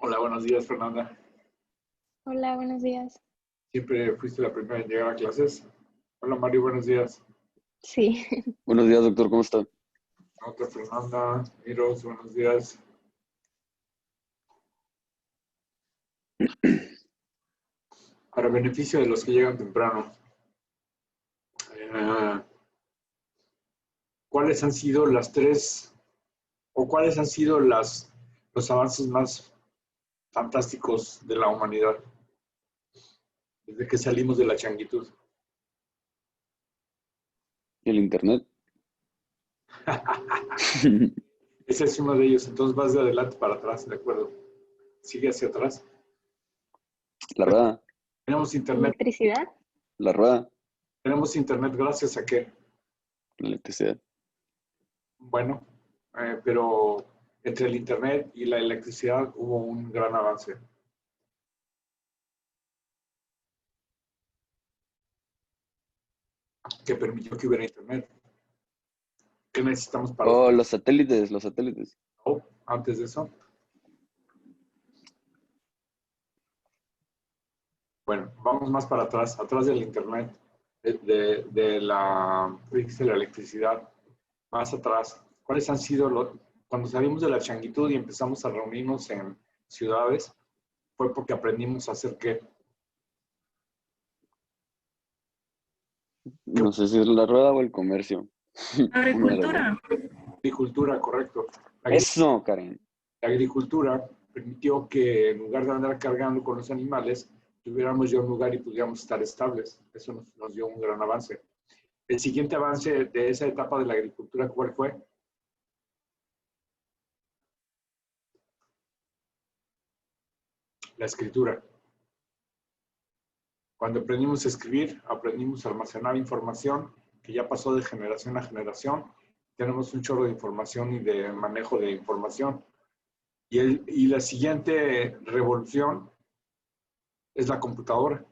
Hola, buenos días, Fernanda. Hola, buenos días. Siempre fuiste la primera en llegar a clases. Hola, Mario, buenos días. Sí, Buenos días, doctor, ¿cómo está? Otra Fernanda, Miros, buenos días. Para beneficio de los que llegan temprano, ¿cuáles han sido las tres o cuáles han sido los avances más fantásticos de la humanidad desde que salimos de la changuitud? ¿El internet? Ese es uno de ellos, entonces vas de adelante para atrás, ¿de acuerdo? Sigue hacia atrás. La rueda, Tenemos internet. electricidad. la rueda, Tenemos internet gracias a qué. la electricidad. Bueno, pero entre el internet y la electricidad hubo un gran avance. Que permitió que hubiera internet. ¿Qué necesitamos para Oh, usted? los satélites, los satélites. Oh, antes de eso. Bueno, vamos más para atrás, atrás del internet, de la electricidad, más atrás. ¿Cuáles han sido cuando salimos de la changuitud y empezamos a reunirnos en ciudades? Fue porque aprendimos a hacer qué. No sé si es la rueda o el comercio. Uno de los dos. Agricultura. Agricultura, correcto. Eso, Karen. La agricultura permitió que en lugar de andar cargando con los animales, tuviéramos ya un lugar y pudiéramos estar estables. Eso nos dio un gran avance. El siguiente avance de esa etapa de la agricultura, ¿cuál fue? La escritura. Cuando aprendimos a escribir, aprendimos a almacenar información que ya pasó de generación a generación. Tenemos un chorro de información y de manejo de información. Y la siguiente revolución es la computadora.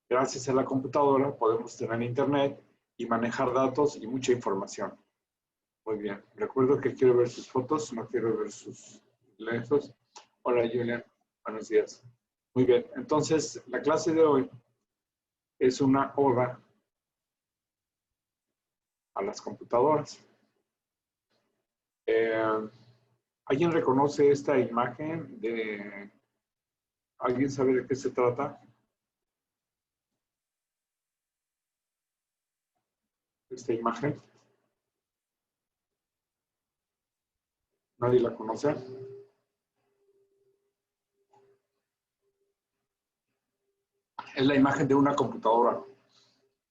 Gracias a la computadora podemos tener internet y manejar datos y mucha información. Muy bien. Recuerdo que quiero ver sus fotos, no quiero ver sus lentos. Hola, Julian. Buenos días. Muy bien. Entonces, la clase de hoy es una oda a las computadoras. ¿Alguien reconoce esta imagen? ¿Alguien sabe de qué se trata? Esta imagen. ¿Nadie la conoce? Es la imagen de una computadora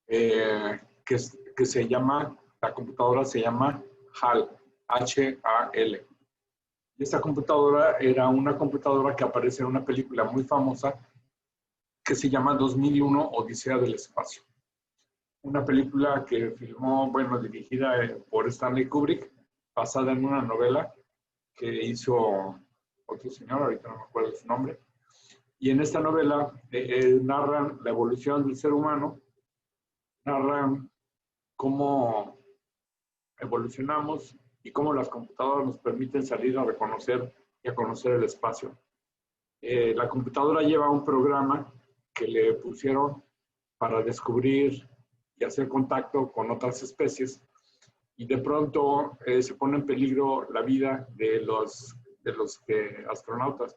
que se llama, la computadora se llama HAL, H-A-L. Y esta computadora era una computadora que aparece en una película muy famosa que se llama 2001 Odisea del Espacio. Una película que filmó, bueno, dirigida por Stanley Kubrick, basada en una novela que hizo otro señor, ahorita no me acuerdo su nombre. Y en esta novela narran la evolución del ser humano, narran cómo evolucionamos y cómo las computadoras nos permiten salir a reconocer y a conocer el espacio. La computadora lleva un programa que le pusieron para descubrir y hacer contacto con otras especies y de pronto se pone en peligro la vida de los astronautas.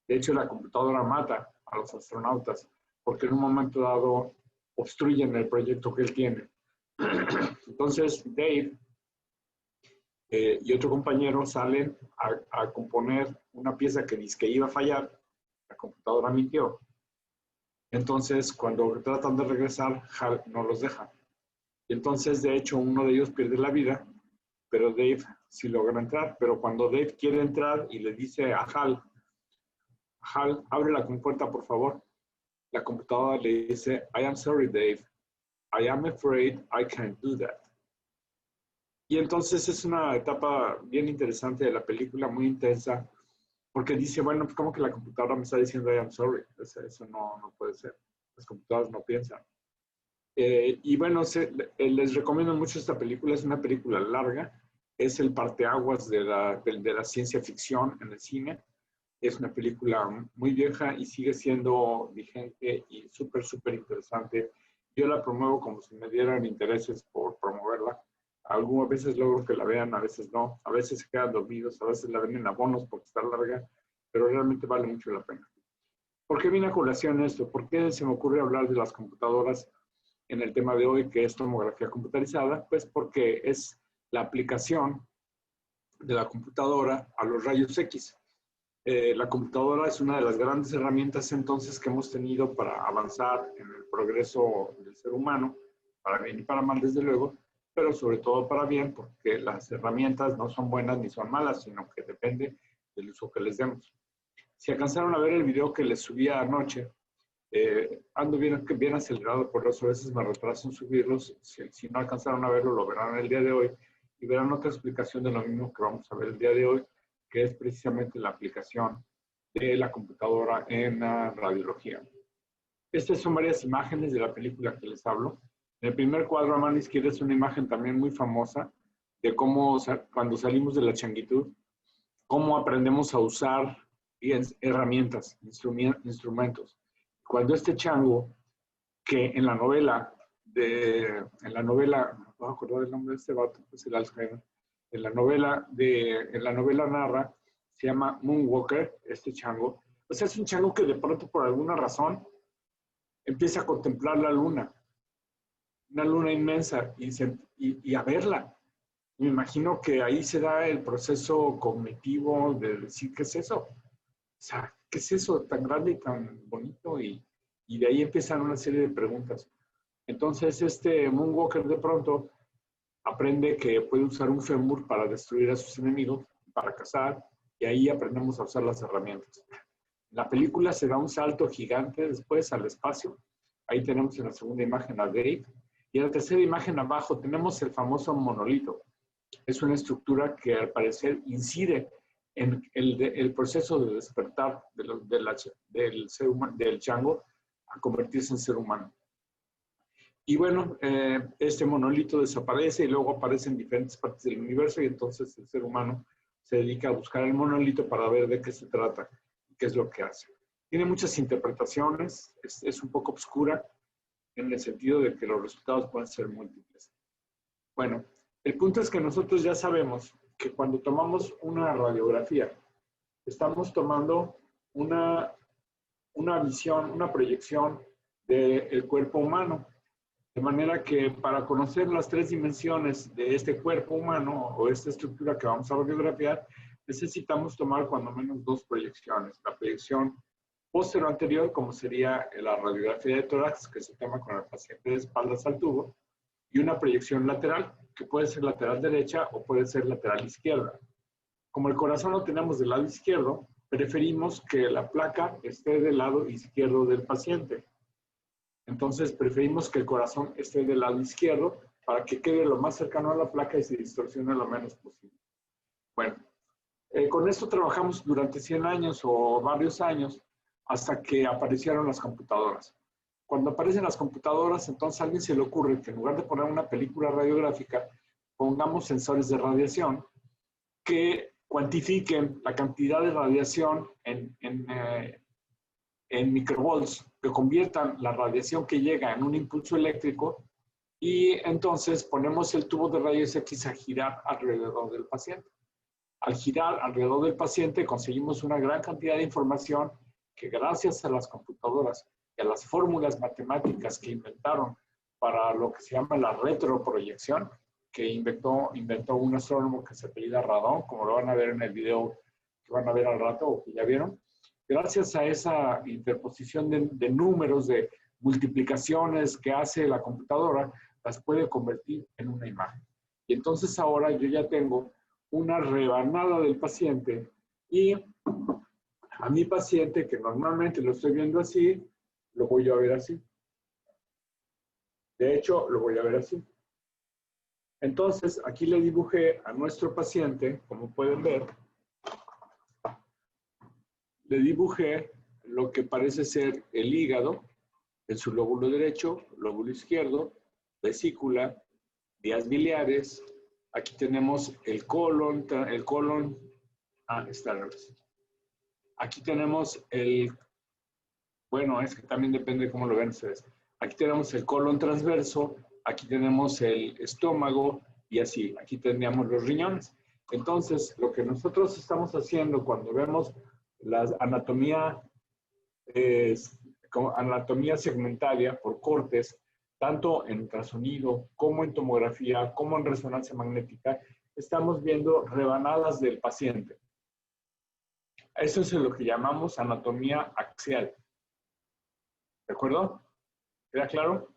De hecho, la computadora mata a los astronautas porque en un momento dado obstruyen el proyecto que él tiene. Entonces, Dave y otro compañero salen a componer una pieza que dice que iba a fallar. La computadora mintió. Entonces, cuando tratan de regresar, HAL no los deja. Y entonces, de hecho, uno de ellos pierde la vida, pero Dave sí logra entrar. Pero cuando Dave quiere entrar y le dice a HAL, HAL, abre la compuerta, por favor. La computadora le dice, I am sorry, Dave. I am afraid I can't do that. Y entonces es una etapa bien interesante de la película, muy intensa, porque dice, bueno, pues como que la computadora me está diciendo I am sorry. Eso no puede ser. Las computadoras no piensan. Y bueno, les recomiendo mucho esta película. Es una película larga. Es el parteaguas de la ciencia ficción en el cine. Es una película muy vieja y sigue siendo vigente y súper interesante. Yo la promuevo como si me dieran intereses por promoverla. Algunas veces logro que la vean, a veces no. A veces se quedan dormidos, a veces la ven en abonos porque está larga, pero realmente vale mucho la pena. ¿Por qué viene a colación esto? ¿Por qué se me ocurre hablar de las computadoras en el tema de hoy, que es tomografía computarizada? Pues porque es la aplicación de la computadora a los rayos X. La computadora es una de las grandes herramientas entonces que hemos tenido para avanzar en el progreso del ser humano, para bien y para mal desde luego, pero sobre todo para bien, porque las herramientas no son buenas ni son malas, sino que depende del uso que les demos. Si alcanzaron a ver el video que les subí anoche, ando bien acelerado, por eso a veces me retraso en subirlos. Si no alcanzaron a verlo, lo verán el día de hoy y verán otra explicación de lo mismo que vamos a ver el día de hoy, que es precisamente la aplicación de la computadora en la radiología. Estas son varias imágenes de la película que les hablo. En el primer cuadro a mano izquierda es una imagen también muy famosa de cómo cuando salimos de la changuitud, cómo aprendemos a usar herramientas, instrumentos. Cuando este chango, que en la novela, no voy a acordar del nombre de este vato, pues el Alzheimer, en la novela narra, se llama Moonwalker, este chango. O sea, es un chango que de pronto por alguna razón empieza a contemplar la luna, una luna inmensa, y a verla. Me imagino que ahí se da el proceso cognitivo de decir, ¿qué es eso? O sea, ¿qué es eso tan grande y tan bonito? Y de ahí empiezan una serie de preguntas. Entonces, este Moonwalker de pronto aprende que puede usar un fémur para destruir a sus enemigos, para cazar, y ahí aprendemos a usar las herramientas. En la película se da un salto gigante después al espacio. Ahí tenemos en la segunda imagen a Dave. Y en la tercera imagen abajo tenemos el famoso monolito. Es una estructura que al parecer incide en el proceso de despertar del chango a convertirse en ser humano. Y bueno, este monolito desaparece y luego aparece en diferentes partes del universo y entonces el ser humano se dedica a buscar el monolito para ver de qué se trata y qué es lo que hace. Tiene muchas interpretaciones, es un poco oscura en el sentido de que los resultados pueden ser múltiples. Bueno, el punto es que nosotros ya sabemos que cuando tomamos una radiografía, estamos tomando una visión, una proyección del cuerpo humano. De manera que para conocer las tres dimensiones de este cuerpo humano o esta estructura que vamos a radiografiar, necesitamos tomar cuando menos dos proyecciones. La proyección posterior-anterior, como sería la radiografía de tórax, que se toma con el paciente de espaldas al tubo, y una proyección lateral, que puede ser lateral derecha o puede ser lateral izquierda. Como el corazón lo tenemos del lado izquierdo, preferimos que la placa esté del lado izquierdo del paciente. Entonces preferimos que el corazón esté del lado izquierdo para que quede lo más cercano a la placa y se distorsione lo menos posible. Bueno, con esto trabajamos durante 100 años o varios años hasta que aparecieron las computadoras. Cuando aparecen las computadoras, entonces a alguien se le ocurre que en lugar de poner una película radiográfica, pongamos sensores de radiación que cuantifiquen la cantidad de radiación en microvolts, que conviertan la radiación que llega en un impulso eléctrico y entonces ponemos el tubo de rayos X a girar alrededor del paciente. Al girar alrededor del paciente conseguimos una gran cantidad de información que gracias a las computadoras y a las fórmulas matemáticas que inventaron para lo que se llama la retroproyección, que inventó un astrónomo que se apellida Radon, como lo van a ver en el video que van a ver al rato o que ya vieron. Gracias a esa interposición de números, de multiplicaciones que hace la computadora, las puede convertir en una imagen. Y entonces ahora yo ya tengo una rebanada del paciente y a mi paciente, que normalmente lo estoy viendo así, lo voy a ver así. De hecho, lo voy a ver así. Entonces, aquí le dibujé a nuestro paciente, como pueden ver, le dibujé lo que parece ser el hígado, en su lóbulo derecho, lóbulo izquierdo, vesícula, vías biliares. Aquí tenemos el colon, está Aquí tenemos bueno, es que también depende de cómo lo ven ustedes. Aquí tenemos el colon transverso, aquí tenemos el estómago y así. Aquí tendríamos los riñones. Entonces, lo que nosotros estamos haciendo cuando vemos la anatomía, como anatomía segmentaria por cortes, tanto en ultrasonido como en tomografía, como en resonancia magnética, estamos viendo rebanadas del paciente. Eso es lo que llamamos anatomía axial. ¿De acuerdo? ¿Queda claro?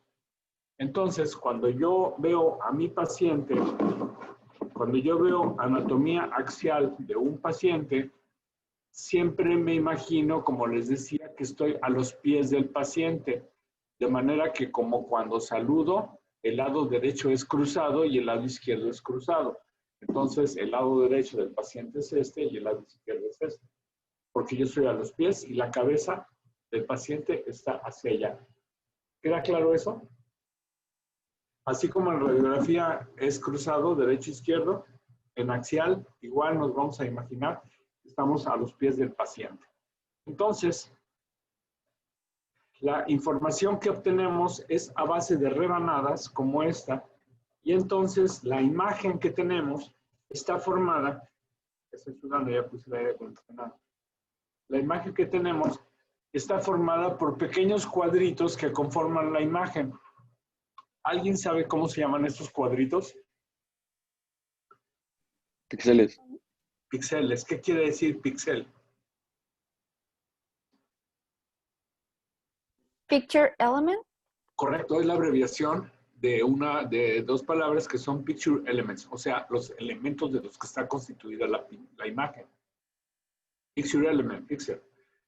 Entonces, cuando yo veo a mi paciente, cuando yo veo anatomía axial de un paciente, siempre me imagino, como les decía, que estoy a los pies del paciente. De manera que como cuando saludo, el lado derecho es cruzado y el lado izquierdo es cruzado. Entonces, el lado derecho del paciente es este y el lado izquierdo es este. Porque yo estoy a los pies y la cabeza del paciente está hacia allá. ¿Queda claro eso? Así como en radiografía es cruzado derecho-izquierdo, en axial igual nos vamos a imaginar que estamos a los pies del paciente. Entonces, la información que obtenemos es a base de rebanadas como esta, y entonces la imagen que tenemos está formada, estoy sudando, ya puse el aire acondicionado. La imagen que tenemos está formada por pequeños cuadritos que conforman la imagen. ¿Alguien sabe cómo se llaman estos cuadritos? Píxeles. Píxeles. ¿Qué quiere decir píxel? Picture element. Correcto, es la abreviación de dos palabras que son picture elements, o sea, los elementos de los que está constituida la imagen. Picture element, pixel.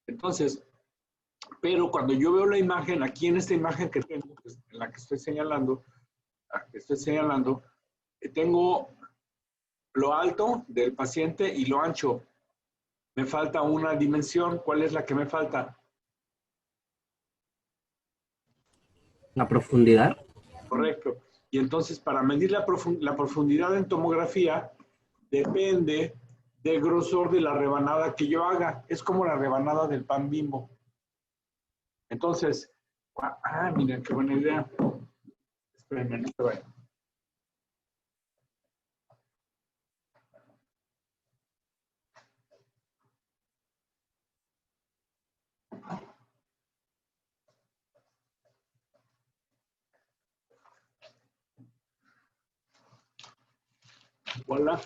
Entonces, pero cuando yo veo la imagen, aquí en esta imagen que tengo, en la que estoy señalando, tengo lo alto del paciente y lo ancho. Me falta una dimensión. ¿Cuál es la que me falta? La profundidad. Correcto. Y entonces, para medir la profundidad en tomografía, depende del grosor de la rebanada que yo haga. Es como la rebanada del pan Bimbo. Entonces, miren, qué buena idea. Espérenme, no se vayan. Voilà.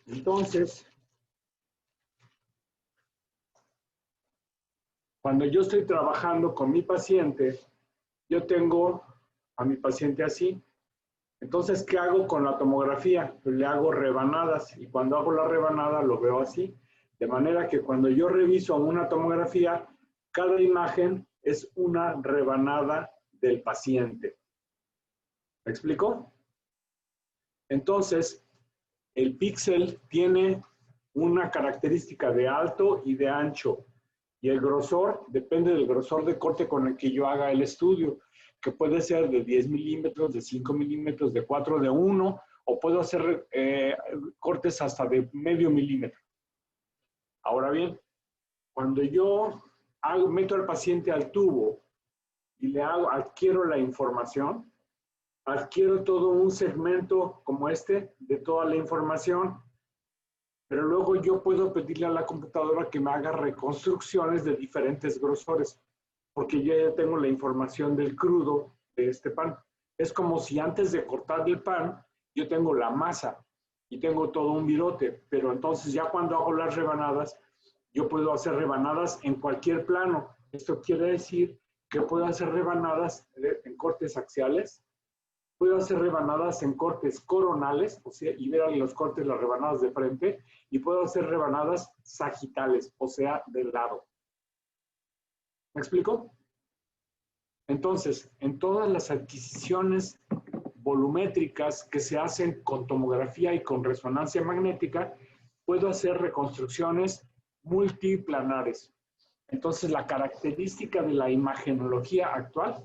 Entonces, cuando yo estoy trabajando con mi paciente, yo tengo a mi paciente así. Entonces, ¿qué hago con la tomografía? Pues le hago rebanadas y cuando hago la rebanada lo veo así. De manera que cuando yo reviso una tomografía, cada imagen es una rebanada del paciente. ¿Me explico? Entonces, el píxel tiene una característica de alto y de ancho. Y el grosor depende del grosor de corte con el que yo haga el estudio, que puede ser de 10 milímetros, de 5 milímetros, de 4, de 1, o puedo hacer cortes hasta de medio milímetro. Ahora bien, cuando yo meto al paciente al tubo y adquiero la información, adquiero todo un segmento como este de toda la información, pero luego yo puedo pedirle a la computadora que me haga reconstrucciones de diferentes grosores, porque yo ya tengo la información del crudo de este pan. Es como si antes de cortar el pan, yo tengo la masa y tengo todo un virote, pero entonces ya cuando hago las rebanadas, yo puedo hacer rebanadas en cualquier plano. Esto quiere decir que puedo hacer rebanadas en cortes axiales, puedo hacer rebanadas en cortes coronales, o sea, y ver los cortes, las rebanadas de frente, y puedo hacer rebanadas sagitales, o sea, de lado. ¿Me explico? Entonces, en todas las adquisiciones volumétricas que se hacen con tomografía y con resonancia magnética, puedo hacer reconstrucciones multiplanares. Entonces, la característica de la imagenología actual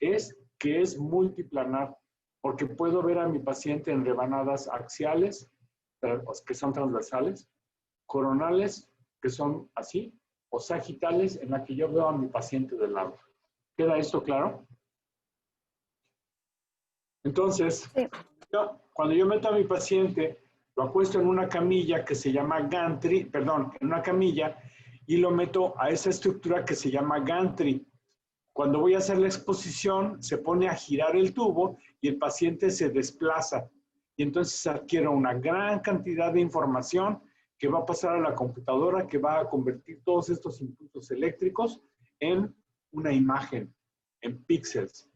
es que es multiplanar, porque puedo ver a mi paciente en rebanadas axiales, que son transversales, coronales, que son así, o sagitales, en la que yo veo a mi paciente de lado. ¿Queda esto claro? Entonces, Sí. cuando yo meto a mi paciente, lo acuesto en una camilla que se llama gantry, perdón, en una camilla, y lo meto a esa estructura que se llama gantry. Cuando voy a hacer la exposición, se pone a girar el tubo y el paciente se desplaza. Y entonces adquiero una gran cantidad de información que va a pasar a la computadora, que va a convertir todos estos impulsos eléctricos en una imagen, en píxeles,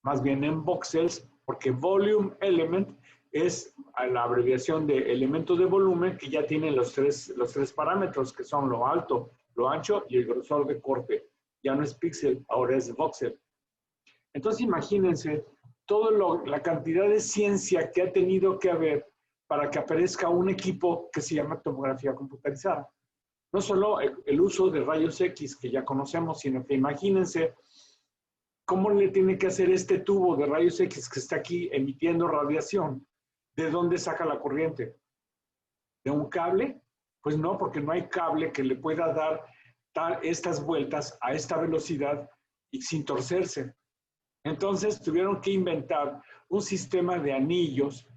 más bien en voxels, porque volume element es la abreviación de elementos de volumen que ya tienen los tres parámetros, que son lo alto, lo ancho y el grosor de corte. Ya no es píxel, ahora es voxel. Entonces imagínense toda la cantidad de ciencia que ha tenido que haber para que aparezca un equipo que se llama tomografía computarizada. No solo el uso de rayos X, que ya conocemos, sino que imagínense cómo le tiene que hacer este tubo de rayos X que está aquí emitiendo radiación. ¿De dónde saca la corriente? ¿De un cable? Pues no, porque no hay cable que le pueda dar estas vueltas a esta velocidad y sin torcerse. Entonces tuvieron que inventar un sistema de anillos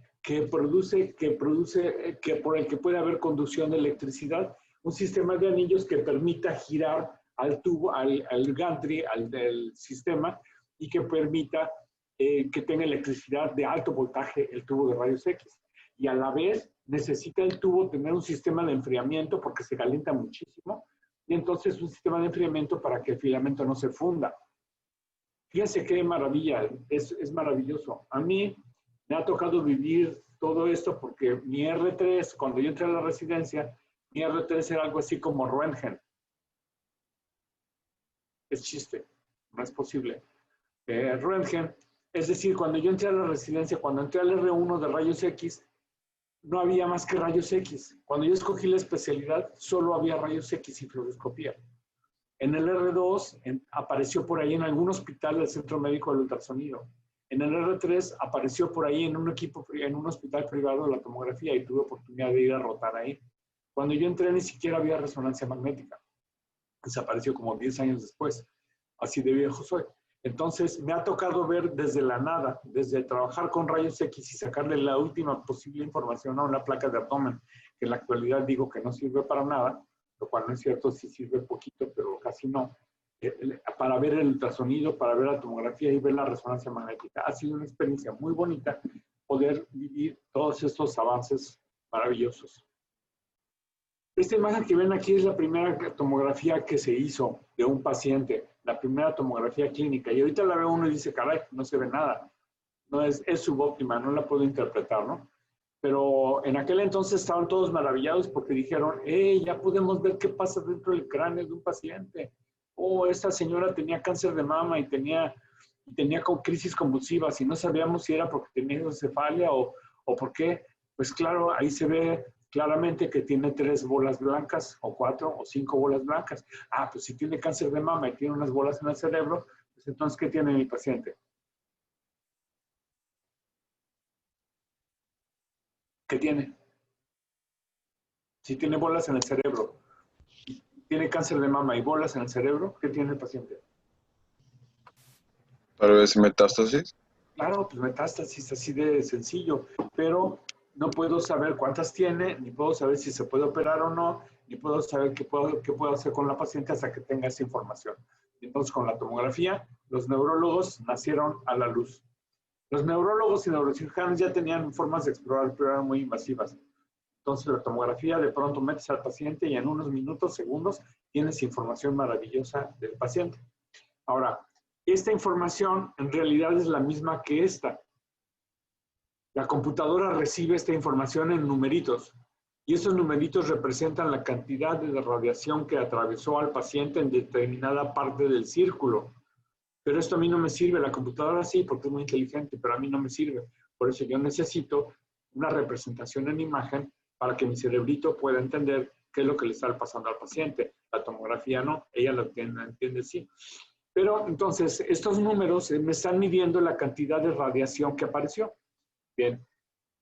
por el que puede haber conducción de electricidad, un sistema de anillos que permita girar al tubo, al gantry, del sistema, y que permita que tenga electricidad de alto voltaje el tubo de rayos X. Y a la vez necesita el tubo tener un sistema de enfriamiento porque se calienta muchísimo, y entonces un sistema de enfriamiento para que el filamento no se funda. Fíjense qué maravilla, es maravilloso. A mí me ha tocado vivir todo esto porque mi R3, cuando yo entré a la residencia, mi R3 era algo así como Röntgen. Es chiste, no es posible. Röntgen, es decir, cuando yo entré a la residencia, cuando entré al R1 de rayos X, no había más que rayos X. Cuando yo escogí la especialidad, solo había rayos X y fluoroscopía. En el R2 apareció por ahí en algún hospital del Centro Médico del Ultrasonido. En el R3 apareció por ahí en un hospital privado de la tomografía y tuve oportunidad de ir a rotar ahí. Cuando yo entré ni siquiera había resonancia magnética. Desapareció como 10 años después. Así de viejo soy. Entonces me ha tocado ver desde la nada, desde trabajar con rayos X y sacarle la última posible información a una placa de abdomen, que en la actualidad digo que no sirve para nada, lo cual no es cierto, sí sirve poquito, pero casi no, para ver el ultrasonido, para ver la tomografía y ver la resonancia magnética. Ha sido una experiencia muy bonita poder vivir todos estos avances maravillosos. Esta imagen que ven aquí es la primera tomografía que se hizo de un paciente, la primera tomografía clínica. Y ahorita la ve uno y dice, caray, no se ve nada. No es subóptima, no la puedo interpretar, ¿no? Pero en aquel entonces estaban todos maravillados porque dijeron, ya podemos ver qué pasa dentro del cráneo de un paciente. Esta señora tenía cáncer de mama y tenía crisis convulsivas y no sabíamos si era porque tenía hidrocefalia o por qué. Pues claro, ahí se ve claramente que tiene 3 bolas blancas o 4 o 5 bolas blancas. Pues si tiene cáncer de mama y tiene unas bolas en el cerebro, pues entonces, ¿qué tiene mi paciente? ¿Qué tiene? Si tiene bolas en el cerebro, tiene cáncer de mama y bolas en el cerebro, ¿qué tiene el paciente? Tal vez metástasis. Claro, pues metástasis, así de sencillo, pero no puedo saber cuántas tiene, ni puedo saber si se puede operar o no, ni puedo saber qué puedo hacer con la paciente hasta que tenga esa información. Entonces, con la tomografía, los neurólogos nacieron a la luz. Los neurólogos y neurocirujanos ya tenían formas de explorar, pero eran muy invasivas. Entonces, la tomografía, de pronto metes al paciente y en unos minutos, segundos, tienes información maravillosa del paciente. Ahora, esta información en realidad es la misma que esta. La computadora recibe esta información en numeritos y esos numeritos representan la cantidad de radiación que atravesó al paciente en determinada parte del círculo. Pero esto a mí no me sirve, la computadora sí, porque es muy inteligente, pero a mí no me sirve. Por eso yo necesito una representación en imagen para que mi cerebrito pueda entender qué es lo que le está pasando al paciente. La tomografía no, ella lo entiende sí. Pero entonces, estos números me están midiendo la cantidad de radiación que apareció. Bien,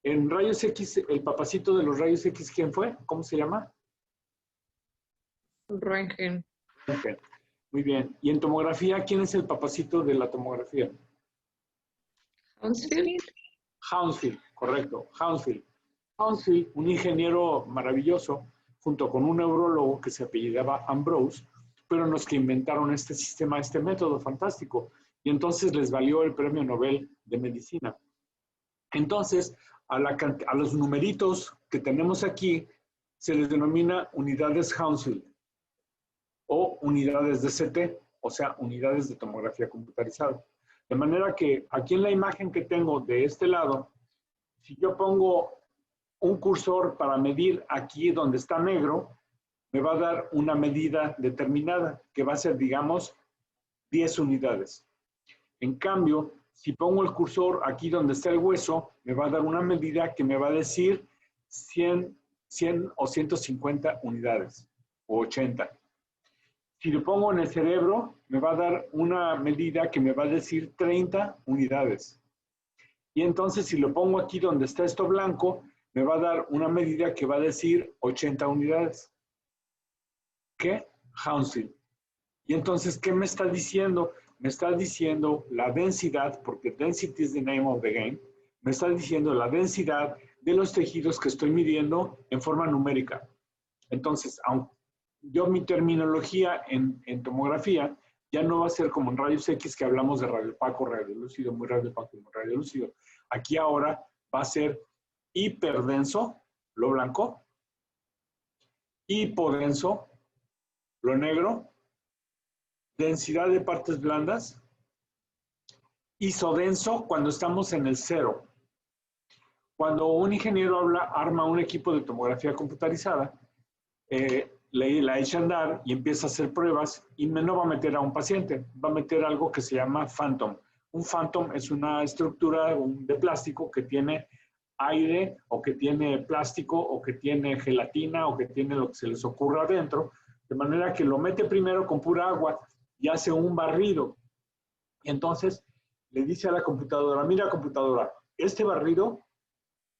en rayos X, el papacito de los rayos X, ¿quién fue? ¿Cómo se llama? Röntgen. Röntgen. Muy bien. ¿Y en tomografía, quién es el papacito de la tomografía? Hounsfield. Hounsfield, correcto. Hounsfield. Hounsfield, un ingeniero maravilloso, junto con un neurólogo que se apellidaba Ambrose, fueron los que inventaron este sistema, este método fantástico. Y entonces les valió el Premio Nobel de Medicina. Entonces, a los numeritos que tenemos aquí se les denomina unidades Hounsfield o unidades de CT, o sea, unidades de tomografía computarizada. De manera que aquí en la imagen que tengo de este lado, si yo pongo un cursor para medir aquí donde está negro, me va a dar una medida determinada, que va a ser, digamos, 10 unidades. En cambio, si pongo el cursor aquí donde está el hueso, me va a dar una medida que me va a decir 100 o 150 unidades, o 80. Si lo pongo en el cerebro, me va a dar una medida que me va a decir 30 unidades. Y entonces, si lo pongo aquí donde está esto blanco, me va a dar una medida que va a decir 80 unidades. ¿Qué? Hounsfield. Y entonces, ¿qué me está diciendo? Me está diciendo la densidad, porque density is the name of the game, me está diciendo la densidad de los tejidos que estoy midiendo en forma numérica. Entonces, aunque yo mi terminología en tomografía ya no va a ser como en rayos X que hablamos de radiopaco, radiolúcido, muy radiopaco y muy radiolúcido. Aquí ahora va a ser hiperdenso, lo blanco, hipodenso, lo negro, densidad de partes blandas, isodenso cuando estamos en el cero. Cuando un ingeniero arma un equipo de tomografía computarizada, la echa a andar y empieza a hacer pruebas y no va a meter a un paciente, va a meter algo que se llama phantom. Un phantom es una estructura de plástico que tiene aire o que tiene plástico o que tiene gelatina o que tiene lo que se les ocurra adentro, de manera que lo mete primero con pura agua y hace un barrido. Y entonces le dice a la computadora, mira computadora, este barrido,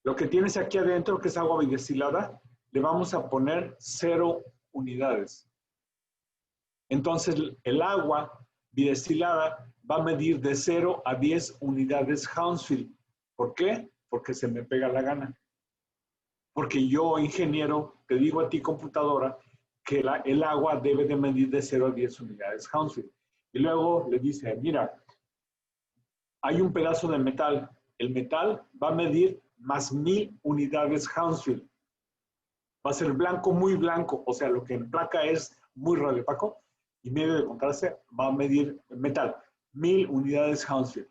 lo que tienes aquí adentro, que es agua bidestilada, le vamos a poner 0 unidades. Entonces el agua bidestilada va a medir de 0 a 10 unidades Hounsfield. ¿Por qué? Porque se me pega la gana. Porque yo, ingeniero, te digo a ti, computadora, que el agua debe de medir de 0 a 10 unidades Hounsfield. Y luego le dice, mira, hay un pedazo de metal. El metal va a medir más 1000 unidades Hounsfield. Va a ser blanco, muy blanco, o sea, lo que en placa es muy radiopaco, y medio de contraste va a medir metal, 1000 unidades Hounsfield.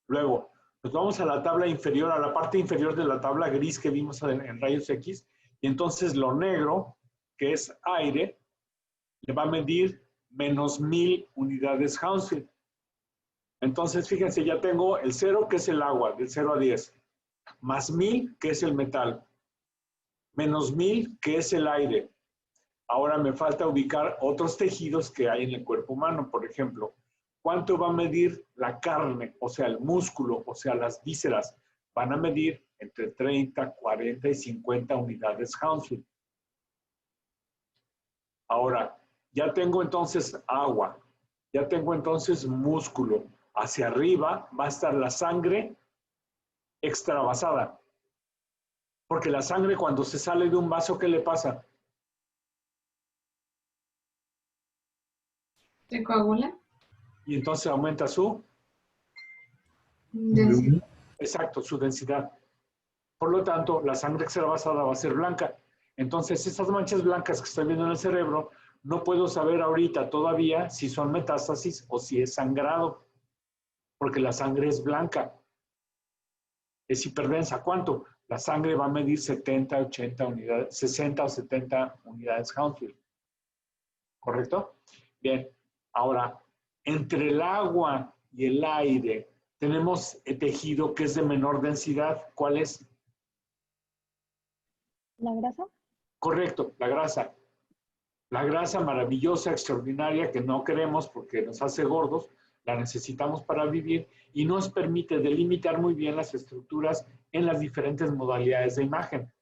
Luego, nos vamos a la tabla inferior, a la parte inferior de la tabla gris que vimos en rayos X, y entonces lo negro, que es aire, le va a medir menos 1000 unidades Hounsfield. Entonces, fíjense, ya tengo el 0, que es el agua, del 0 a 10, más 1000, que es el metal, menos 1000, que es el aire. Ahora me falta ubicar otros tejidos que hay en el cuerpo humano. Por ejemplo, ¿cuánto va a medir la carne? O sea, el músculo, o sea, las vísceras. Van a medir entre 30, 40 y 50 unidades Hounsfield. Ahora, ya tengo entonces agua, ya tengo entonces músculo. Hacia arriba va a estar la sangre extravasada. Porque la sangre cuando se sale de un vaso, ¿qué le pasa? ¿Se coagula? Y entonces aumenta su Densidad. exacto, su densidad. Por lo tanto, la sangre extravasada va a ser blanca. Entonces, esas manchas blancas que estoy viendo en el cerebro, no puedo saber ahorita todavía si son metástasis o si es sangrado, porque la sangre es blanca. Es hiperdensa. ¿Cuánto? La sangre va a medir 70, 80 unidades, 60 o 70 unidades Hounsfield. ¿Correcto? Bien. Ahora, entre el agua y el aire, tenemos el tejido que es de menor densidad. ¿Cuál es? ¿La grasa? Correcto, la grasa. La grasa maravillosa, extraordinaria, que no queremos porque nos hace gordos, la necesitamos para vivir y nos permite delimitar muy bien las estructuras en las diferentes modalidades de imagen.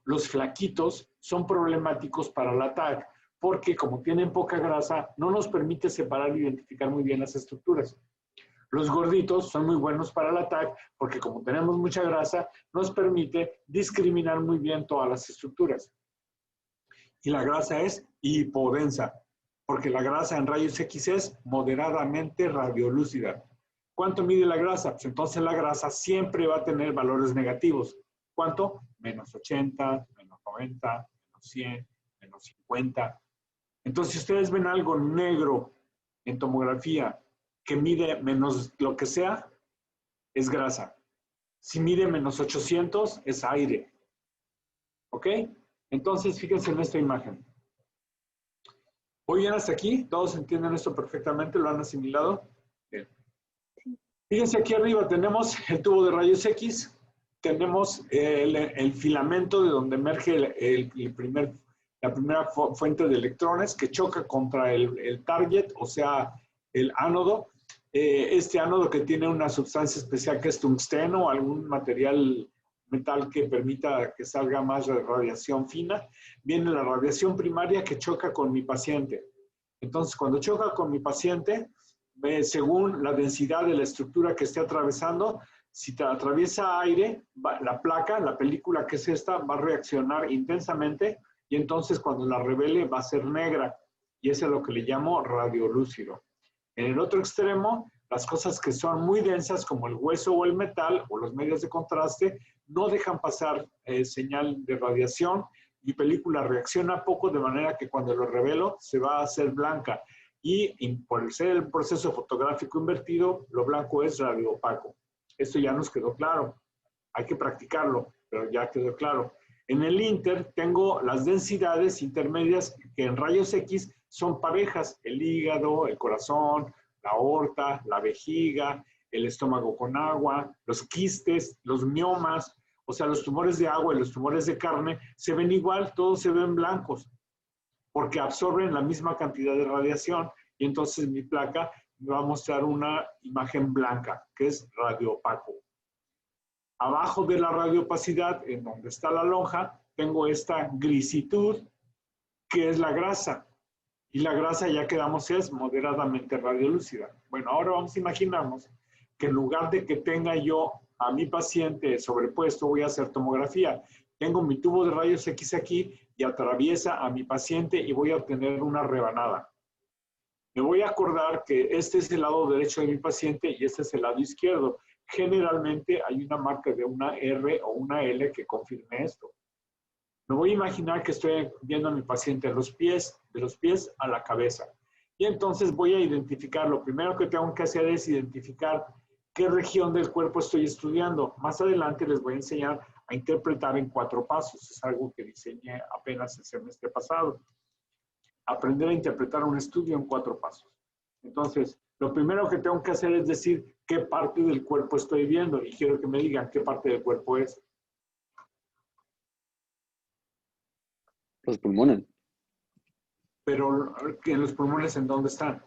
Los flaquitos son problemáticos para la TAC porque como tienen poca grasa, no nos permite separar e identificar muy bien las estructuras. Los gorditos son muy buenos para el ataque porque como tenemos mucha grasa, nos permite discriminar muy bien todas las estructuras. Y la grasa es hipodensa, porque la grasa en rayos X es moderadamente radiolúcida. ¿Cuánto mide la grasa? Pues entonces la grasa siempre va a tener valores negativos. ¿Cuánto? Menos 80, menos 90, menos 100, menos 50. Entonces, si ustedes ven algo negro en tomografía que mide menos lo que sea, es grasa. Si mide menos 800, es aire. ¿Ok? Entonces, fíjense en esta imagen. ¿Voy bien hasta aquí? ¿Todos entienden esto perfectamente? ¿Lo han asimilado? Bien. Fíjense aquí arriba tenemos el tubo de rayos X, tenemos el filamento de donde emerge la primera fuente de electrones que choca contra el target, o sea, el ánodo. Este ánodo que tiene una sustancia especial que es tungsteno, algún material metal que permita que salga más radiación fina. Viene la radiación primaria que choca con mi paciente. Entonces, cuando choca con mi paciente, según la densidad de la estructura que esté atravesando, si te atraviesa aire, la placa, la película que es esta, va a reaccionar intensamente y entonces cuando la revele va a ser negra. Y eso es lo que le llamo radiolúcido. En el otro extremo, las cosas que son muy densas, como el hueso o el metal, o los medios de contraste, no dejan pasar señal de radiación. Mi película reacciona poco, de manera que cuando lo revelo, se va a hacer blanca. Y por ser el proceso fotográfico invertido, lo blanco es radioopaco. Esto ya nos quedó claro. Hay que practicarlo, pero ya quedó claro. En el Inter tengo las densidades intermedias que en rayos X son parejas, el hígado, el corazón, la aorta, la vejiga, el estómago con agua, los quistes, los miomas, o sea, los tumores de agua y los tumores de carne se ven igual, todos se ven blancos, porque absorben la misma cantidad de radiación y entonces mi placa me va a mostrar una imagen blanca, que es radioopaco. Abajo de la radioopacidad, en donde está la lonja, tengo esta grisitud, que es la grasa. Y la grasa, ya quedamos, es moderadamente radiolúcida. Bueno, ahora vamos a imaginarnos que en lugar de que tenga yo a mi paciente sobrepuesto, voy a hacer tomografía. Tengo mi tubo de rayos X aquí y atraviesa a mi paciente y voy a obtener una rebanada. Me voy a acordar que este es el lado derecho de mi paciente y este es el lado izquierdo. Generalmente hay una marca de una R o una L que confirme esto. Me voy a imaginar que estoy viendo a mi paciente de los pies a la cabeza. Y entonces voy a identificar, lo primero que tengo que hacer es identificar qué región del cuerpo estoy estudiando. Más adelante les voy a enseñar a interpretar en 4 pasos. Es algo que diseñé apenas el semestre pasado. Aprender a interpretar un estudio en 4 pasos. Entonces, lo primero que tengo que hacer es decir qué parte del cuerpo estoy viendo y quiero que me digan qué parte del cuerpo es. Los pulmones. Pero en los pulmones, ¿en dónde están?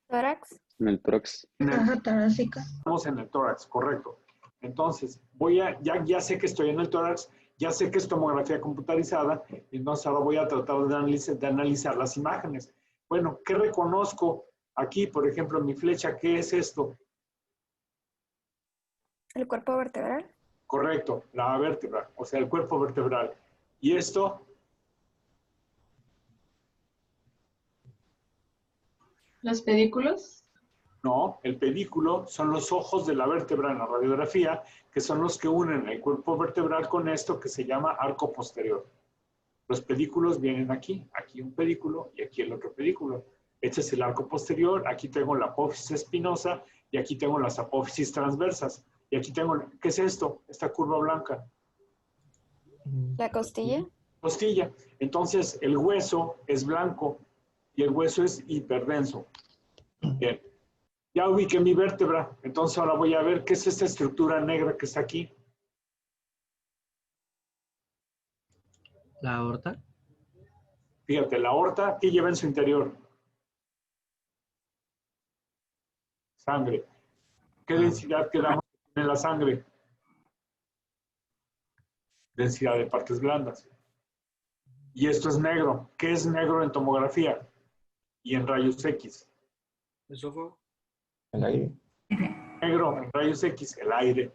Tórax. En el tórax. Caja torácica. Estamos en el tórax, correcto. Entonces, ya sé que estoy en el tórax, ya sé que es tomografía computarizada, y entonces ahora voy a tratar de analizar las imágenes. Bueno, ¿qué reconozco aquí? Por ejemplo, mi flecha, ¿qué es esto? El cuerpo vertebral. Correcto, la vértebra, o sea, el cuerpo vertebral. ¿Y esto? ¿Los pedículos? No, el pedículo son los ojos de la vértebra en la radiografía, que son los que unen el cuerpo vertebral con esto que se llama arco posterior. Los pedículos vienen aquí un pedículo y aquí el otro pedículo. Este es el arco posterior, aquí tengo la apófisis espinosa y aquí tengo las apófisis transversas. Y aquí tengo, ¿qué es esto? Esta curva blanca. La costilla. Costilla. Entonces, el hueso es blanco y el hueso es hiperdenso. Bien. Ya ubiqué mi vértebra, entonces ahora voy a ver qué es esta estructura negra que está aquí. La aorta. Fíjate, la aorta, ¿qué lleva en su interior? Sangre. ¿Qué densidad quedamos en la sangre? Densidad de partes blandas. Y esto es negro. ¿Qué es negro en tomografía y en rayos X? Esófago. El aire. Negro en rayos X, el aire.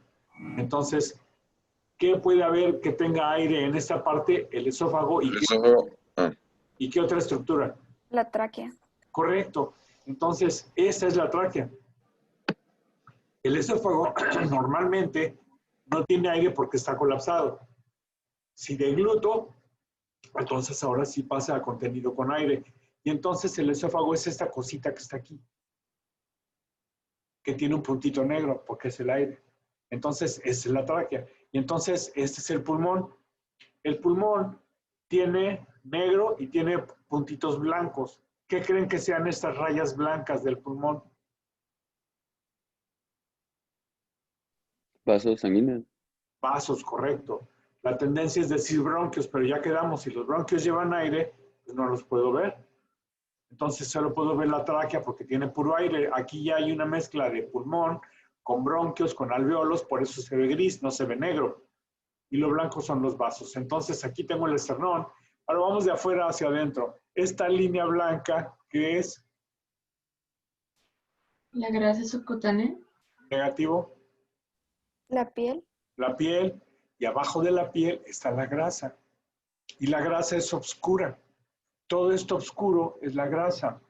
Entonces, ¿qué puede haber que tenga aire en esta parte? El esófago. El esófago. ¿Y qué otra estructura? La tráquea. Correcto. Entonces, esta es la tráquea. El esófago normalmente no tiene aire porque está colapsado. Si degluto, entonces ahora sí pasa a contenido con aire. Y entonces el esófago es esta cosita que está aquí, que tiene un puntito negro porque es el aire. Entonces, esta es la tráquea. Y entonces, este es el pulmón. El pulmón tiene negro y tiene puntitos blancos. ¿Qué creen que sean estas rayas blancas del pulmón? Vasos sanguíneos. Vasos, correcto. La tendencia es decir bronquios, pero ya quedamos. Si los bronquios llevan aire, pues no los puedo ver. Entonces solo puedo ver la tráquea porque tiene puro aire. Aquí ya hay una mezcla de pulmón con bronquios, con alveolos, por eso se ve gris, no se ve negro. Y lo blanco son los vasos. Entonces aquí tengo el esternón. Ahora vamos de afuera hacia adentro. Esta línea blanca, que es La grasa subcutánea. negativo, La piel. la piel, y abajo de la piel está la grasa. Y la grasa es oscura. Todo esto oscuro es la grasa.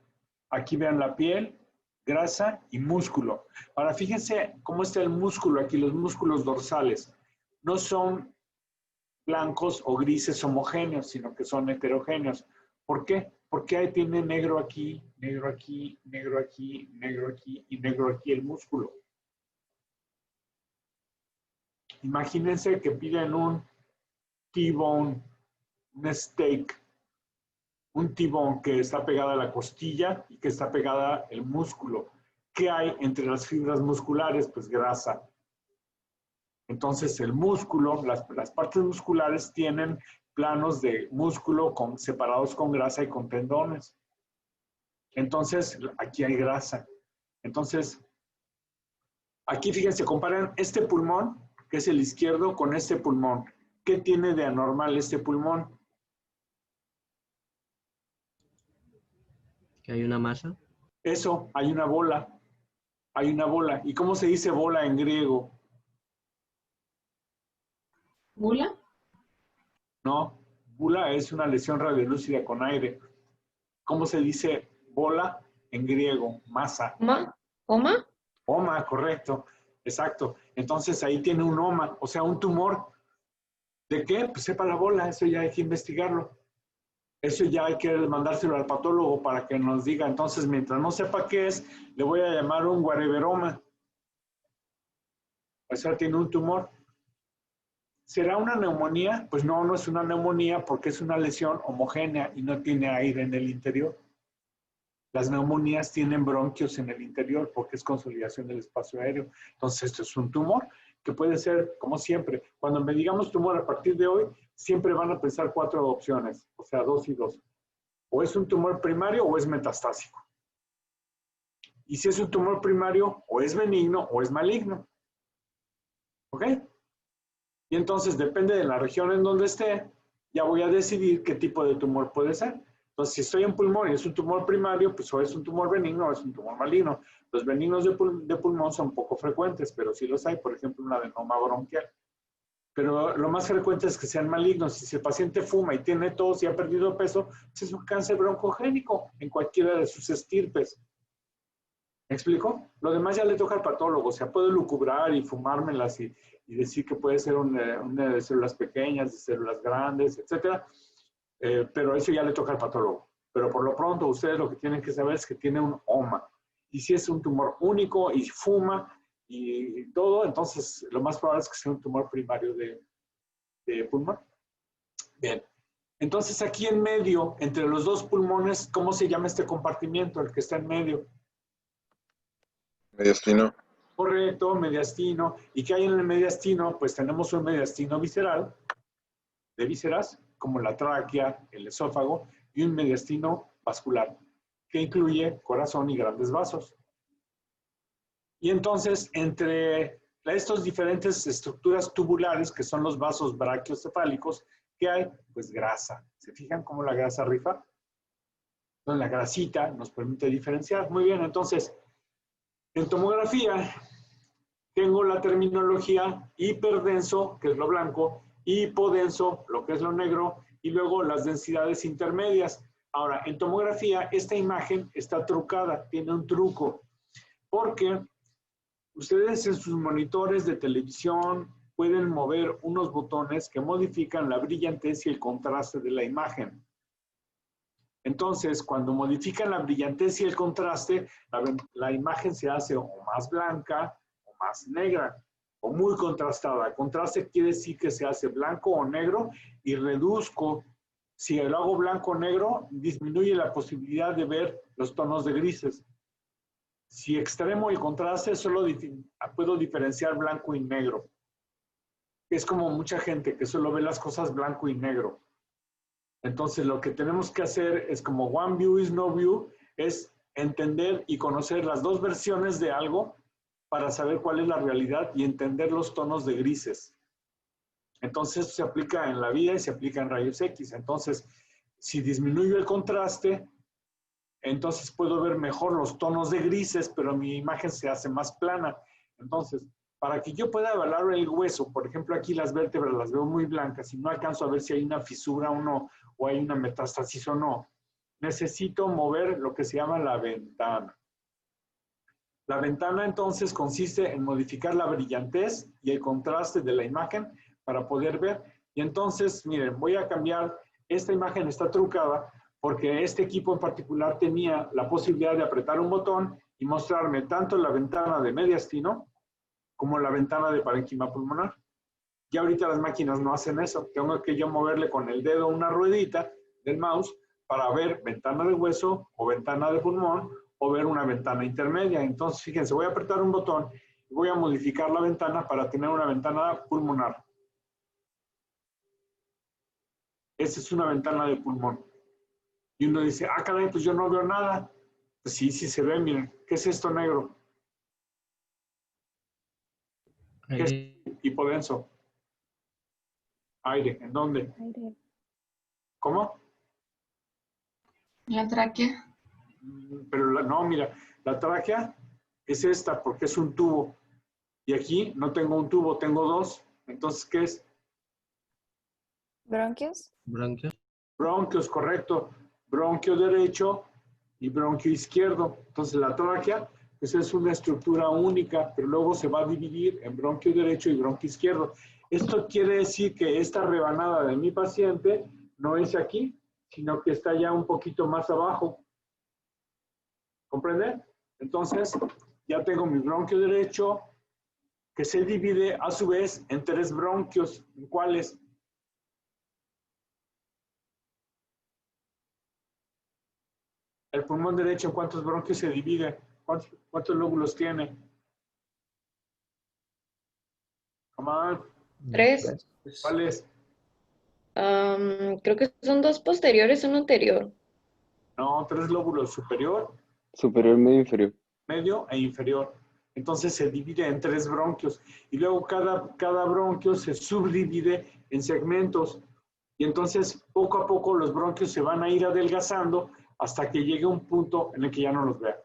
Aquí vean la piel, grasa y músculo. Ahora fíjense cómo está el músculo aquí, los músculos dorsales. No son blancos o grises homogéneos, sino que son heterogéneos. ¿Por qué? Porque ahí tiene negro aquí, negro aquí, negro aquí, negro aquí y negro aquí el músculo. Imagínense que piden un T-bone, un steak, un T-bone que está pegada a la costilla y que está pegada el músculo. ¿Qué hay entre las fibras musculares? Pues grasa. Entonces el músculo, las partes musculares tienen planos de músculo separados con grasa y con tendones. Entonces aquí hay grasa. Entonces, aquí fíjense, comparan este pulmón, que es el izquierdo, con este pulmón. ¿Qué tiene de anormal este pulmón? Que hay una masa. Eso, hay una bola. Hay una bola. ¿Y cómo se dice bola en griego? ¿Bula? No, bula es una lesión radiolúcida con aire. ¿Cómo se dice bola en griego? Masa. ¿Oma? ¿Oma? Oma, correcto. Exacto. Entonces ahí tiene un oma, o sea, un tumor. ¿De qué? Pues sepa la bola, eso ya hay que investigarlo. Eso ya hay que mandárselo al patólogo para que nos diga. Entonces, mientras no sepa qué es, le voy a llamar un guareberoma. O sea, tiene un tumor. ¿Será una neumonía? Pues no, no es una neumonía porque es una lesión homogénea y no tiene aire en el interior. Las neumonías tienen bronquios en el interior porque es consolidación del espacio aéreo. Entonces, esto es un tumor que puede ser, como siempre, cuando me digamos tumor a partir de hoy, siempre van a pensar 4 opciones, o sea, 2 y 2. O es un tumor primario o es metastásico. Y si es un tumor primario, o es benigno o es maligno. ¿Ok? Y entonces, depende de la región en donde esté, ya voy a decidir qué tipo de tumor puede ser. Entonces, si estoy en pulmón y es un tumor primario, pues o es un tumor benigno o es un tumor maligno. Los benignos de pulmón son poco frecuentes, pero sí los hay, por ejemplo, un adenoma bronquial. Pero lo más frecuente es que sean malignos. Si el paciente fuma y tiene tos y ha perdido peso, pues es un cáncer broncogénico en cualquiera de sus estirpes. ¿Me explico? Lo demás ya le toca al patólogo. O sea, puedo lucubrar y fumármelas y decir que puede ser una de células pequeñas, de células grandes, etcétera. Pero eso ya le toca al patólogo. Pero por lo pronto, ustedes lo que tienen que saber es que tiene un oma. Y si es un tumor único y fuma y todo, entonces lo más probable es que sea un tumor primario de pulmón. Bien. Entonces aquí en medio, entre los dos pulmones, ¿cómo se llama este compartimiento, el que está en medio? Mediastino. Correcto, mediastino. ¿Y qué hay en el mediastino? Pues tenemos un mediastino visceral, de vísceras, como la tráquea, el esófago, y un mediastino vascular, que incluye corazón y grandes vasos. Y entonces, entre estas diferentes estructuras tubulares, que son los vasos brachiocefálicos, ¿Qué hay? Pues grasa. ¿Se fijan cómo la grasa rifa? Entonces, la grasita nos permite diferenciar. Muy bien, entonces, en tomografía tengo la terminología hiperdenso, que es lo blanco, hipodenso, lo que es lo negro, y luego las densidades intermedias. Ahora, en tomografía, esta imagen está trucada, tiene un truco, porque ustedes en sus monitores de televisión pueden mover unos botones que modifican la brillantez y el contraste de la imagen. Entonces, cuando modifican la brillantez y el contraste, la imagen se hace o más blanca o más negra o muy contrastada. Contraste quiere decir que se hace blanco o negro y reduzco. Si lo hago blanco o negro, disminuye la posibilidad de ver los tonos de grises. Si extremo el contraste, solo puedo diferenciar blanco y negro. Es como mucha gente que solo ve las cosas blanco y negro. Entonces, lo que tenemos que hacer es como one view is no view, es entender y conocer las dos versiones de algo para saber cuál es la realidad y entender los tonos de grises. Entonces, esto se aplica en la vida y se aplica en rayos X. Entonces, si disminuyo el contraste, entonces puedo ver mejor los tonos de grises, pero mi imagen se hace más plana. Entonces, para que yo pueda evaluar el hueso, por ejemplo, aquí las vértebras las veo muy blancas y no alcanzo a ver si hay una fisura o no, o hay una metástasis o no, necesito mover lo que se llama la ventana. La ventana entonces consiste en modificar la brillantez y el contraste de la imagen para poder ver. Y entonces, miren, voy a cambiar, esta imagen está trucada porque este equipo en particular tenía la posibilidad de apretar un botón y mostrarme tanto la ventana de mediastino como la ventana de parénquima pulmonar. Y ahorita las máquinas no hacen eso. Tengo que yo moverle con el dedo una ruedita del mouse para ver ventana de hueso o ventana de pulmón o ver una ventana intermedia. Entonces, fíjense, voy a apretar un botón y voy a modificar la ventana para tener una ventana pulmonar. Esta es una ventana de pulmón. Y uno dice, ah, caray, pues yo no veo nada. Pues sí, sí se ve, miren. ¿Qué es esto negro? ¿Qué es hipodenso? Aire. ¿En dónde? Aire. ¿Cómo? La tráquea. Pero no, mira, la tráquea es esta porque es un tubo. Y aquí no tengo un tubo, tengo dos. Entonces, ¿qué es? Bronquios. Bronquios. Bronquios, correcto. Bronquio derecho y bronquio izquierdo. Entonces, la tráquea pues es una estructura única, pero luego se va a dividir en bronquio derecho y bronquio izquierdo. Esto quiere decir que esta rebanada de mi paciente no es aquí, sino que está ya un poquito más abajo. ¿Comprende? Entonces, ya tengo mi bronquio derecho, que se divide a su vez en tres bronquios. ¿En cuáles? El pulmón derecho, ¿en cuántos bronquios se divide? ¿Cuántos lóbulos tiene? Come on. 3. ¿Cuáles? Creo que son 2 posteriores, uno anterior. No, tres lóbulos: superior, Superior, medio, inferior. medio e inferior. Entonces se divide en tres bronquios y luego cada bronquio se subdivide en segmentos y entonces poco a poco los bronquios se van a ir adelgazando hasta que llegue un punto en el que ya no los vea.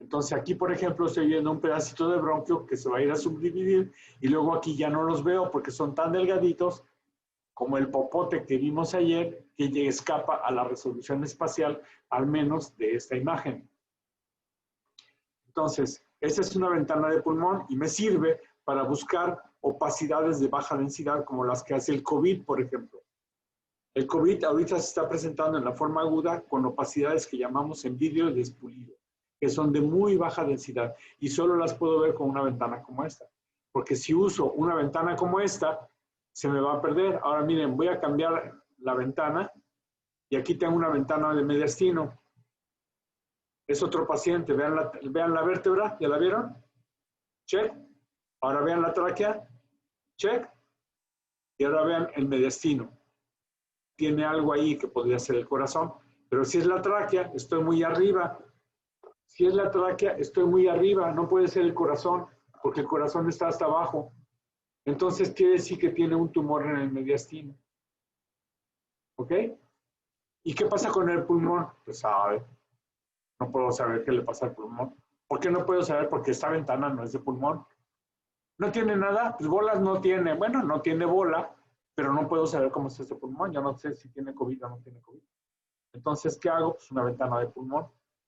Entonces aquí, por ejemplo, estoy viendo un pedacito de bronquio que se va a ir a subdividir y luego aquí ya no los veo porque son tan delgaditos como el popote que vimos ayer que escapa a la resolución espacial, al menos de esta imagen. Entonces, esta es una ventana de pulmón y me sirve para buscar opacidades de baja densidad como las que hace el COVID, por ejemplo. El COVID ahorita se está presentando en la forma aguda con opacidades que llamamos en vidrio despulido, que son de muy baja densidad y solo las puedo ver con una ventana como esta. Porque si uso una ventana como esta, se me va a perder. Ahora miren, voy a cambiar la ventana y aquí tengo una ventana de mediastino. Es otro paciente. Vean la vértebra, ¿ya la vieron? Check. Ahora vean la tráquea. Check. Y ahora vean el mediastino. Tiene algo ahí que podría ser el corazón. Pero si es la tráquea, estoy muy arriba. Si es la tráquea, estoy muy arriba. No puede ser el corazón, porque el corazón está hasta abajo. Entonces quiere decir que tiene un tumor en el mediastino. ¿Ok? ¿Y qué pasa con el pulmón? Pues sabe. No puedo saber qué le pasa al pulmón. ¿Por qué no puedo saber? Porque esta ventana no es de pulmón. ¿No tiene nada? Pues bolas no tiene. Bueno, no tiene bola, pero no puedo saber cómo es este pulmón. Ya no sé si tiene COVID o no tiene COVID. Entonces, ¿qué hago? Pues una ventana de pulmón.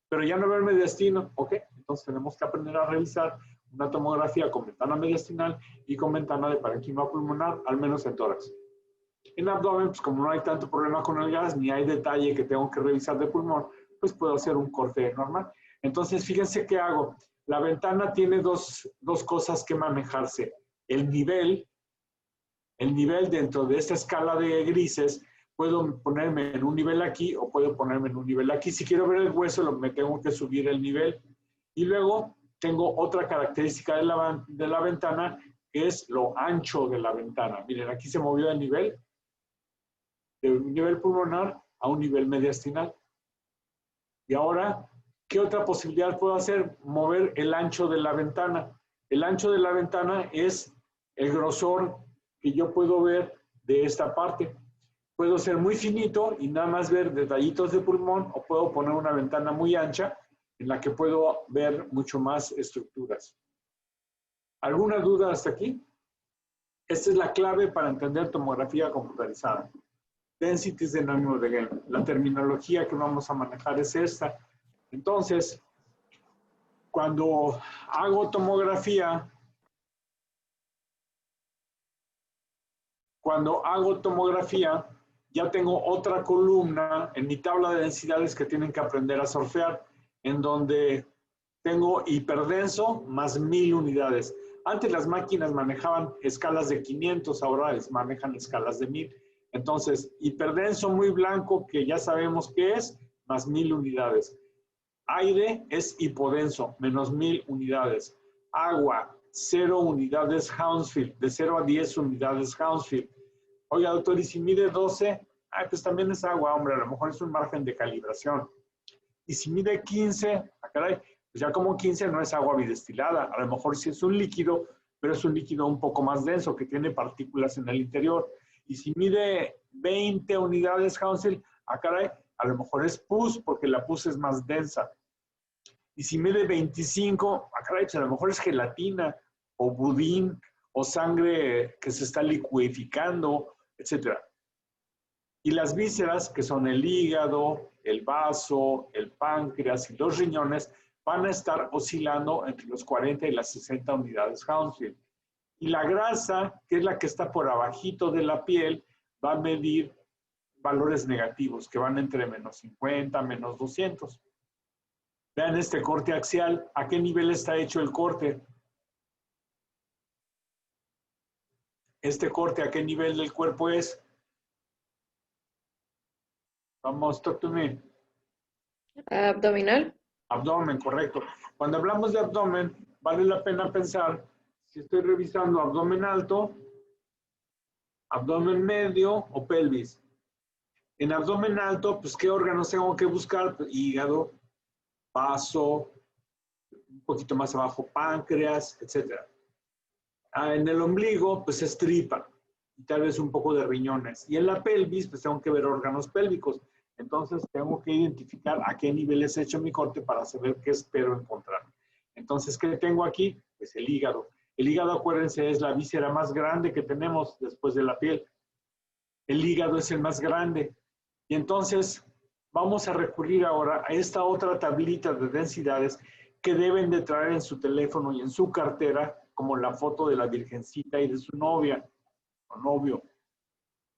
Pero ya no veo el mediastino. ¿Ok? Entonces tenemos que aprender a revisar una tomografía con ventana mediastinal y con ventana de parénquima pulmonar, al menos en tórax. En abdomen, pues como no hay tanto problema con el gas, ni hay detalle que tengo que revisar de pulmón, pues puedo hacer un corte normal. Entonces, fíjense qué hago. La ventana tiene dos cosas que manejarse. El nivel dentro de esta escala de grises, puedo ponerme en un nivel aquí o puedo ponerme en un nivel aquí. Si quiero ver el hueso, me tengo que subir el nivel. Y luego tengo otra característica de la ventana, que es lo ancho de la ventana. Miren, aquí se movió el nivel, de un nivel pulmonar a un nivel mediastinal. Y ahora, ¿qué otra posibilidad puedo hacer? Mover el ancho de la ventana. El ancho de la ventana es el grosor que yo puedo ver de esta parte. Puedo ser muy finito y nada más ver detallitos de pulmón, o puedo poner una ventana muy ancha en la que puedo ver mucho más estructuras. ¿Alguna duda hasta aquí? Esta es la clave para entender tomografía computarizada. Density is the name of the game. La terminología que vamos a manejar es esta. Entonces, cuando hago tomografía, ya tengo otra columna en mi tabla de densidades que tienen que aprender a surfear, en donde tengo hiperdenso más 1000 unidades. Antes las máquinas manejaban escalas de 500, ahora manejan escalas de 1000. Entonces, hiperdenso muy blanco, que ya sabemos qué es, más 1000 unidades. Aire es hipodenso, menos 1000 unidades. Agua, 0 unidades Hounsfield, de 0 a 10 unidades Hounsfield. Oiga, doctor, ¿y si mide 12? Ah, pues también es agua, hombre, a lo mejor es un margen de calibración. Y si mide 15, caray, pues ya como 15 no es agua bidestilada, a lo mejor sí es un líquido, pero es un líquido un poco más denso, que tiene partículas en el interior. Y si mide 20 unidades Hounsfield, caray, a lo mejor es pus, porque la pus es más densa. Y si mide 25, caray, pues a lo mejor es gelatina, o budín, o sangre que se está liquidificando, etc. Y las vísceras, que son el hígado, el vaso, el páncreas y los riñones, van a estar oscilando entre los 40 y las 60 unidades Hounsfield. Y la grasa, que es la que está por abajito de la piel, va a medir valores negativos, que van entre menos 50, menos 200. Vean este corte axial. ¿A qué nivel está hecho el corte? Este corte, ¿a qué nivel del cuerpo es? Vamos, talk to me. Abdominal. Abdomen, correcto. Cuando hablamos de abdomen, vale la pena pensar si estoy revisando abdomen alto, abdomen medio o pelvis. En abdomen alto, pues, ¿qué órganos tengo que buscar? Pues, hígado, vaso, un poquito más abajo, páncreas, etc. En el ombligo, pues, es tripa y tal vez un poco de riñones. Y en la pelvis, pues, tengo que ver órganos pélvicos. Entonces, tengo que identificar a qué niveles he hecho mi corte para saber qué espero encontrar. Entonces, ¿qué tengo aquí? Pues el hígado. El hígado, acuérdense, es la víscera más grande que tenemos después de la piel. El hígado es el más grande. Y entonces, vamos a recurrir ahora a esta otra tablita de densidades que deben de traer en su teléfono y en su cartera, como la foto de la virgencita y de su novia o novio.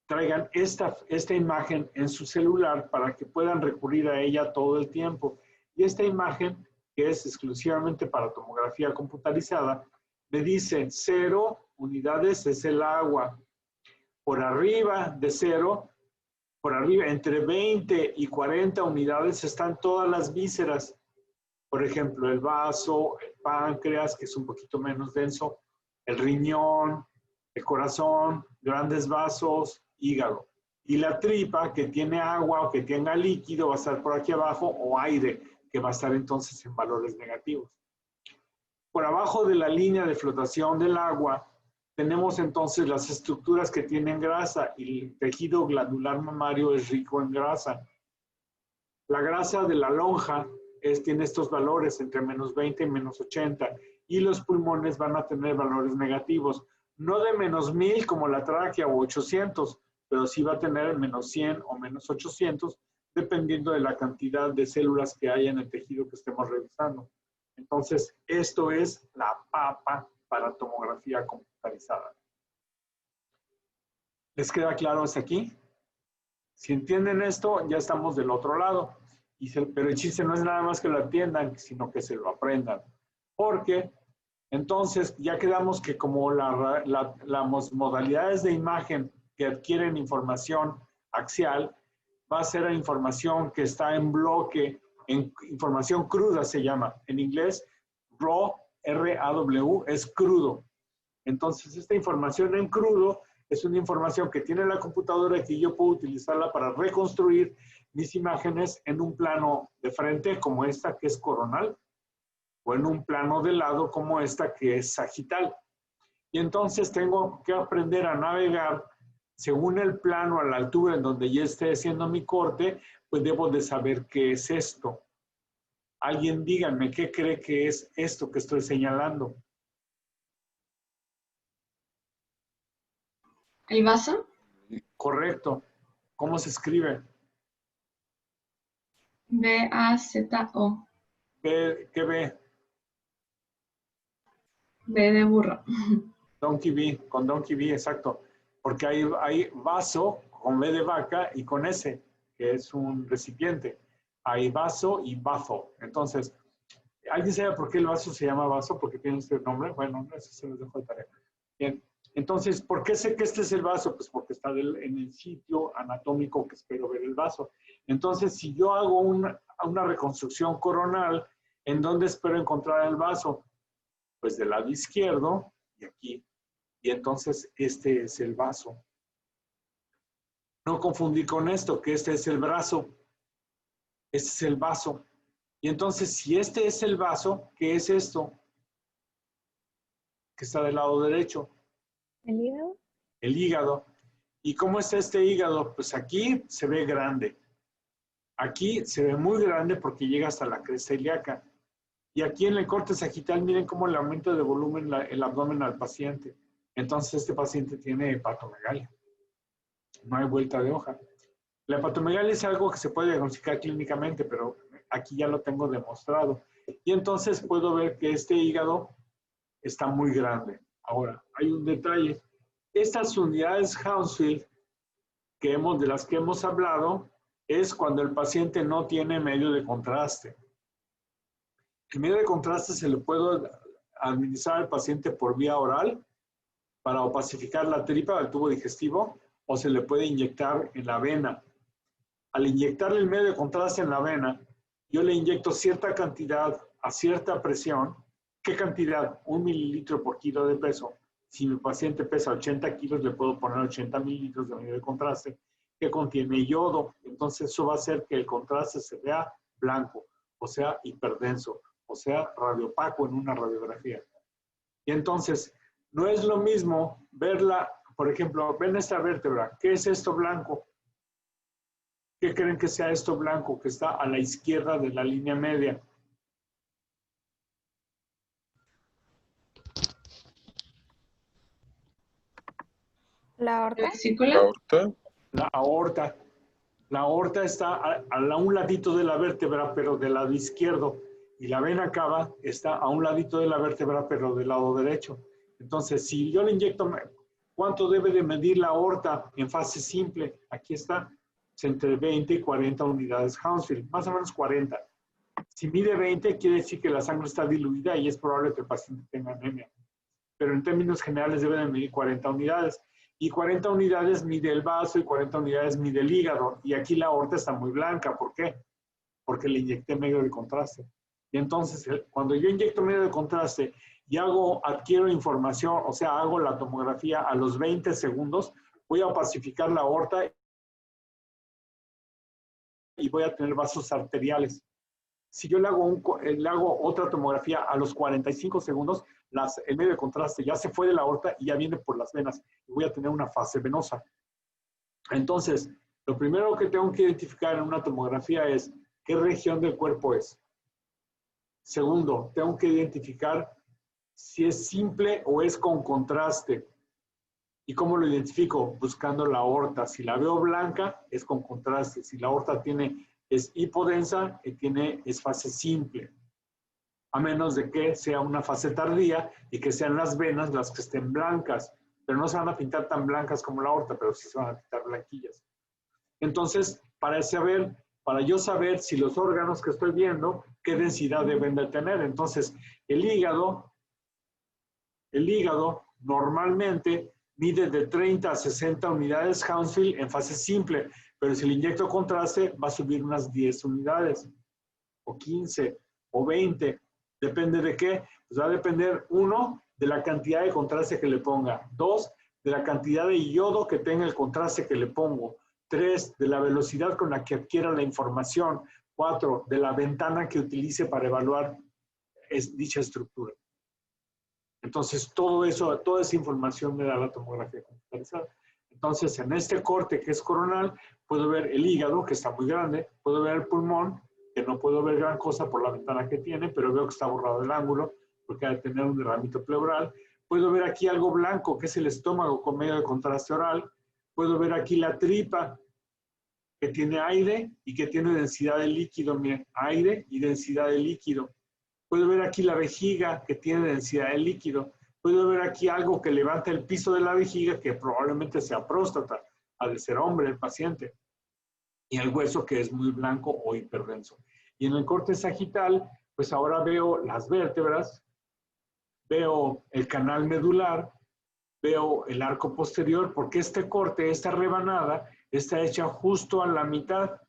Traigan esta imagen en su celular para que puedan recurrir a ella todo el tiempo. Y esta imagen, que es exclusivamente para tomografía computarizada, me dice 0 unidades es el agua. Por arriba de 0, por arriba, entre 20 y 40 unidades están todas las vísceras. Por ejemplo, el vaso, el páncreas, que es un poquito menos denso, el riñón, el corazón, grandes vasos, hígado. Y la tripa, que tiene agua o que tenga líquido, va a estar por aquí abajo, o aire, que va a estar entonces en valores negativos. Por abajo de la línea de flotación del agua tenemos entonces las estructuras que tienen grasa y el tejido glandular mamario es rico en grasa. La grasa de la lonja tiene estos valores entre menos 20 y menos 80 y los pulmones van a tener valores negativos, no de menos 1000 como la tráquea o 800, pero sí va a tener menos 100 o menos 800 dependiendo de la cantidad de células que hay en el tejido que estemos revisando. Entonces, esto es la papa para tomografía computarizada. ¿Les queda claro hasta aquí? Si entienden esto, ya estamos del otro lado. Pero el chiste no es nada más que lo entiendan, sino que se lo aprendan. Porque entonces ya quedamos que como las modalidades de imagen que adquieren información axial, va a ser la información que está en bloque, en información cruda se llama. En inglés, RAW, R-A-W, es crudo. Entonces, esta información en crudo es una información que tiene la computadora y que yo puedo utilizarla para reconstruir mis imágenes en un plano de frente, como esta que es coronal, o en un plano de lado, como esta que es sagital. Y entonces tengo que aprender a navegar según el plano, a la altura en donde ya esté haciendo mi corte, pues debo de saber qué es esto. Alguien díganme, ¿qué cree que es esto que estoy señalando? ¿El vaso? Correcto. ¿Cómo se escribe? B-A-Z-O. ¿Qué ve? B de burro. Donkey B, con Donkey B, exacto. Porque hay vaso con B de vaca y con S, que es un recipiente. Hay vaso y bazo. Entonces, ¿alguien sabe por qué el vaso se llama vaso? ¿Por qué tiene este nombre? Bueno, eso se los dejo de tarea. Bien. Entonces, ¿por qué sé que este es el vaso? Pues porque está en el sitio anatómico que espero ver el vaso. Entonces, si yo hago una reconstrucción coronal, ¿en dónde espero encontrar el vaso? Pues del lado izquierdo y aquí. Y entonces, este es el vaso. No confundir con esto, que este es el brazo. Este es el vaso. Y entonces, si este es el vaso, ¿qué es esto? Que está del lado derecho. ¿El hígado? El hígado. ¿Y cómo está este hígado? Pues aquí se ve grande. Aquí se ve muy grande porque llega hasta la cresta ilíaca. Y aquí en el corte sagital, miren cómo le aumenta de volumen el abdomen al paciente. Entonces, este paciente tiene hepatomegalia. No hay vuelta de hoja. La hepatomegalia es algo que se puede diagnosticar clínicamente, pero aquí ya lo tengo demostrado. Y entonces puedo ver que este hígado está muy grande. Ahora, hay un detalle. Estas unidades Hounsfield de las que hemos hablado es cuando el paciente no tiene medio de contraste. El medio de contraste se le puede administrar al paciente por vía oral para opacificar la tripa del tubo digestivo o se le puede inyectar en la vena. Al inyectarle el medio de contraste en la vena, yo le inyecto cierta cantidad a cierta presión. ¿Qué cantidad? 1 mililitro por kilo de peso. Si mi paciente pesa 80 kilos, le puedo poner 80 mililitros de medio de contraste que contiene yodo. Entonces, eso va a hacer que el contraste se vea blanco, o sea, hiperdenso, o sea, radiopaco en una radiografía. Y entonces, no es lo mismo verla, por ejemplo, ven esta vértebra. ¿Qué es esto blanco? ¿Qué creen que sea esto blanco que está a la izquierda de la línea media? ¿La aorta? ¿Vesícula? La aorta. La aorta está a un ladito de la vértebra, pero del lado izquierdo. Y la vena cava está a un ladito de la vértebra, pero del lado derecho. Entonces, si yo le inyecto, ¿cuánto debe de medir la aorta en fase simple? Aquí está, es entre 20 y 40 unidades Hounsfield, más o menos 40. Si mide 20, quiere decir que la sangre está diluida y es probable que el paciente tenga anemia. Pero en términos generales debe de medir 40 unidades. Y 40 unidades mide el vaso y 40 unidades mide el hígado. Y aquí la aorta está muy blanca. ¿Por qué? Porque le inyecté medio de contraste. Y entonces, cuando yo inyecto medio de contraste y adquiero información, o sea, hago la tomografía a los 20 segundos, voy a opacificar la aorta y voy a tener vasos arteriales. Si yo le hago otra tomografía a los 45 segundos, el medio de contraste ya se fue de la aorta y ya viene por las venas. Y voy a tener una fase venosa. Entonces, lo primero que tengo que identificar en una tomografía es qué región del cuerpo es. Segundo, tengo que identificar si es simple o es con contraste. ¿Y cómo lo identifico? Buscando la aorta. Si la veo blanca, es con contraste. Si la aorta es hipodensa, es fase simple. A menos de que sea una fase tardía y que sean las venas las que estén blancas. Pero no se van a pintar tan blancas como la aorta, pero sí se van a pintar blanquillas. Entonces, para yo saber si los órganos que estoy viendo, qué densidad deben de tener. Entonces, el hígado normalmente mide de 30 a 60 unidades Hounsfield en fase simple, pero si le inyecto contraste va a subir unas 10 unidades, o 15, o 20. ¿Depende de qué? Pues va a depender, 1, de la cantidad de contraste que le ponga. 2, de la cantidad de yodo que tenga el contraste que le pongo. 3, de la velocidad con la que adquiera la información. 4, de la ventana que utilice para evaluar dicha estructura. Entonces, toda esa información me da la tomografía computarizada. Entonces, en este corte que es coronal, puedo ver el hígado, que está muy grande, puedo ver el pulmón, que no puedo ver gran cosa por la ventana que tiene, pero veo que está borrado el ángulo, porque ha de tener un derramamiento pleural. Puedo ver aquí algo blanco, que es el estómago con medio de contraste oral. Puedo ver aquí la tripa, que tiene aire y que tiene densidad de líquido. Miren, aire y densidad de líquido. Puedo ver aquí la vejiga, que tiene densidad de líquido. Puedo ver aquí algo que levanta el piso de la vejiga, que probablemente sea próstata, ha de ser hombre el paciente. Y el hueso, que es muy blanco o hiperdenso. Y en el corte sagital, pues ahora veo las vértebras, veo el canal medular, veo el arco posterior, porque este corte, esta rebanada, está hecha justo a la mitad.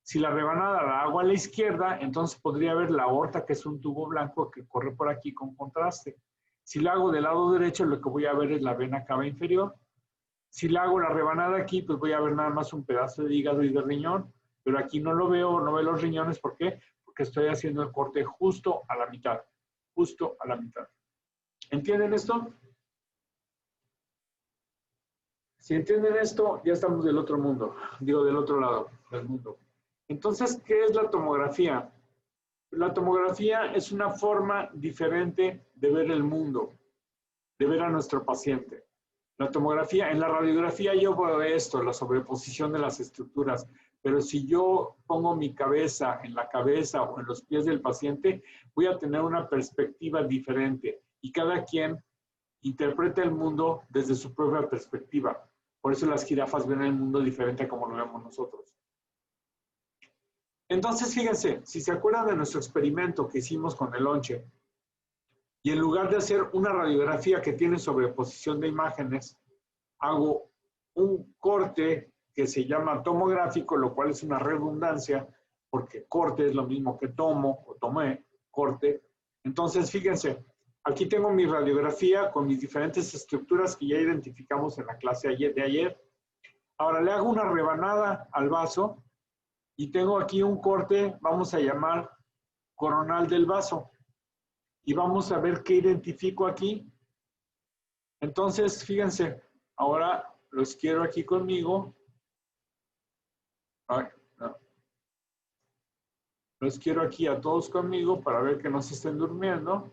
Si la rebanada la hago a la izquierda, entonces podría ver la aorta, que es un tubo blanco que corre por aquí con contraste. Si la hago del lado derecho, lo que voy a ver es la vena cava inferior. Si la hago la rebanada aquí, pues voy a ver nada más un pedazo de hígado y de riñón, pero aquí no lo veo, no veo los riñones. ¿Por qué? Porque estoy haciendo el corte justo a la mitad, justo a la mitad. ¿Entienden esto? Si entienden esto, ya estamos del otro mundo, digo del otro lado del mundo. Entonces, ¿qué es la tomografía? La tomografía es una forma diferente de ver el mundo, de ver a nuestro paciente. La tomografía, en la radiografía yo veo esto, la sobreposición de las estructuras, pero si yo pongo mi cabeza en la cabeza o en los pies del paciente, voy a tener una perspectiva diferente y cada quien interpreta el mundo desde su propia perspectiva. Por eso las jirafas ven el mundo diferente a como lo vemos nosotros. Entonces, fíjense, si se acuerdan de nuestro experimento que hicimos con el lonche, y en lugar de hacer una radiografía que tiene sobreposición de imágenes, hago un corte que se llama tomográfico, lo cual es una redundancia, porque corte es lo mismo que tomo o tomé, corte. Entonces, fíjense, aquí tengo mi radiografía con mis diferentes estructuras que ya identificamos en la clase de ayer. Ahora le hago una rebanada al vaso y tengo aquí un corte, vamos a llamar coronal del vaso. Y vamos a ver qué identifico aquí. Entonces, fíjense, ahora los quiero aquí conmigo. Ay, no. Los quiero aquí a todos conmigo para ver que no se estén durmiendo.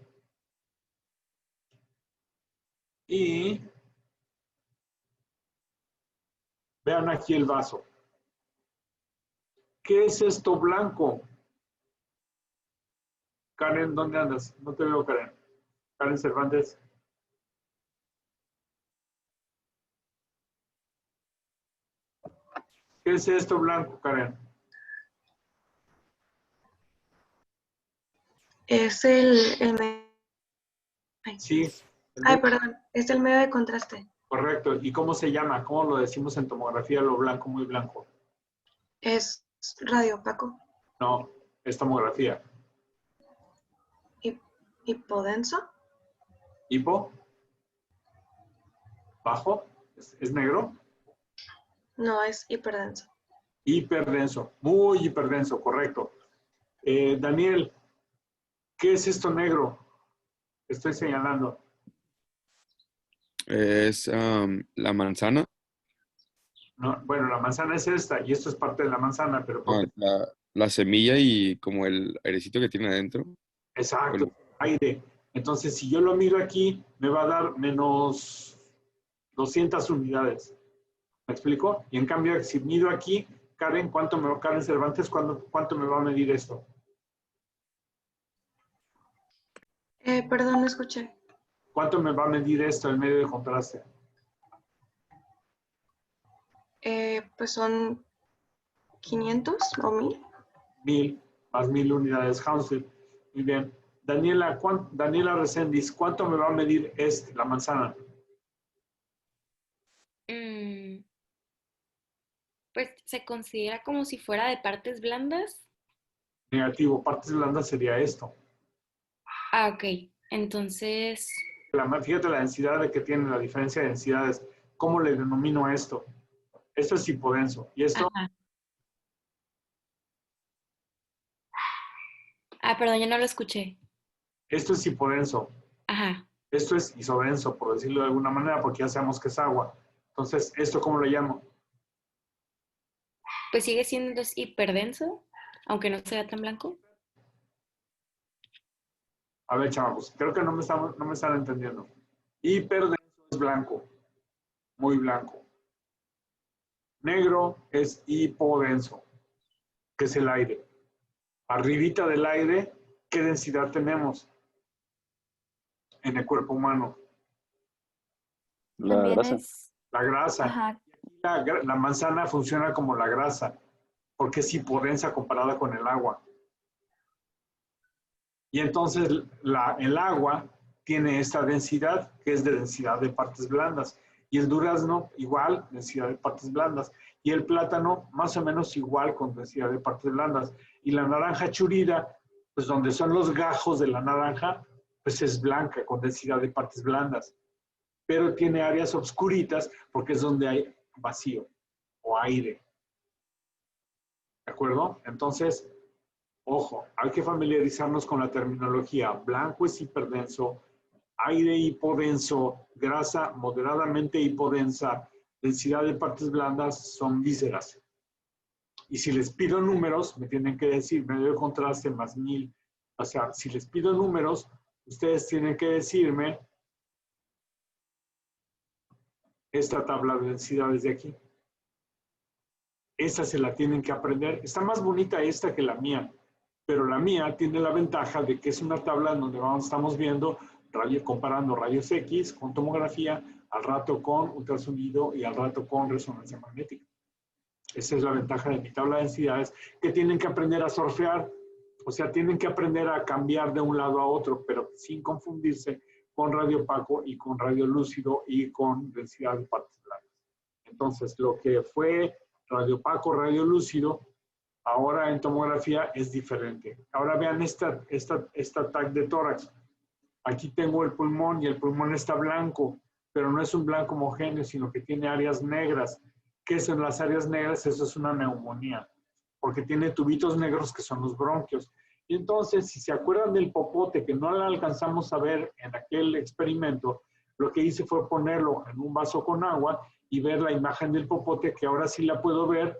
Y vean aquí el vaso. ¿Qué es esto blanco? Karen, ¿dónde andas? No te veo, Karen. Karen Cervantes. ¿Qué es esto blanco, Karen? Es el Sí. Ay, perdón, es el medio de contraste. Correcto. ¿Y cómo se llama? ¿Cómo lo decimos en tomografía, lo blanco, muy blanco? Es radiopaco. No, es tomografía. ¿Hipodenso? ¿Hipo? ¿Bajo? ¿Es negro? No, es hiperdenso. Hiperdenso, muy hiperdenso, correcto. Daniel, ¿qué es esto negro? Estoy señalando. Es la manzana. No, bueno, la manzana es esta y esto es parte de la manzana, pero Ah, la semilla y como el airecito que tiene adentro. exacto, aire. Entonces, si yo lo miro aquí, me va a dar menos 200 unidades. ¿Me explico? Y en cambio, si mido aquí, Karen, Karen Cervantes, cuánto me va a medir esto? Perdón, no escuché. ¿Cuánto me va a medir esto, el medio de contraste? Pues son 500 o 1000. 1000 más 1000 unidades Hounsfield. Muy bien. Daniela Reséndiz, ¿cuánto me va a medir la manzana? Pues se considera como si fuera de partes blandas. Negativo, partes blandas sería esto. Ah, ok. Entonces, Fíjate la densidad de que tiene, la diferencia de densidades. ¿Cómo le denomino a esto? Esto es hipodenso. ¿Y esto? ajá. Ah, perdón, ya no lo escuché. Esto es hipodenso. Ajá. Esto es isodenso, por decirlo de alguna manera, porque ya sabemos que es agua. Entonces, ¿esto cómo lo llamo? Pues sigue siendo entonces hiperdenso, aunque no sea tan blanco. A ver, chavos, creo que no me están entendiendo. Hiperdenso es blanco, muy blanco. Negro es hipodenso, que es el aire. Arribita del aire, ¿qué densidad tenemos en el cuerpo humano? La También grasa. es, La grasa. ajá, La manzana funciona como la grasa, porque es hipodensa comparada con el agua. Y entonces el agua tiene esta densidad, que es de densidad de partes blandas. Y el durazno, igual, densidad de partes blandas. Y el plátano, más o menos igual, con densidad de partes blandas. Y la naranja churida, pues donde son los gajos de la naranja, pues es blanca, con densidad de partes blandas. Pero tiene áreas obscuritas, porque es donde hay vacío o aire. ¿De acuerdo? Entonces, ojo, hay que familiarizarnos con la terminología. Blanco es hiperdenso, aire hipodenso, grasa moderadamente hipodensa, densidad de partes blandas son vísceras. Y si les pido números, me tienen que decir medio de contraste más 1000. O sea, si les pido números, ustedes tienen que decirme esta tabla de densidades de aquí. Esa se la tienen que aprender. Está más bonita esta que la mía, pero la mía tiene la ventaja de que es una tabla en donde estamos viendo, comparando rayos X con tomografía, al rato con ultrasonido y al rato con resonancia magnética. Esa es la ventaja de mi tabla de densidades, que tienen que aprender a surfear, o sea, tienen que aprender a cambiar de un lado a otro, pero sin confundirse con radio opaco y con radio lúcido y con densidad de partes blandas. Entonces, lo que fue radio opaco, radio lúcido, ahora en tomografía es diferente. Ahora vean esta TAC de tórax. Aquí tengo el pulmón y el pulmón está blanco, pero no es un blanco homogéneo, sino que tiene áreas negras. ¿Qué son las áreas negras? Eso es una neumonía, porque tiene tubitos negros que son los bronquios. Y entonces, si se acuerdan del popote, que no lo alcanzamos a ver en aquel experimento, lo que hice fue ponerlo en un vaso con agua y ver la imagen del popote, que ahora sí la puedo ver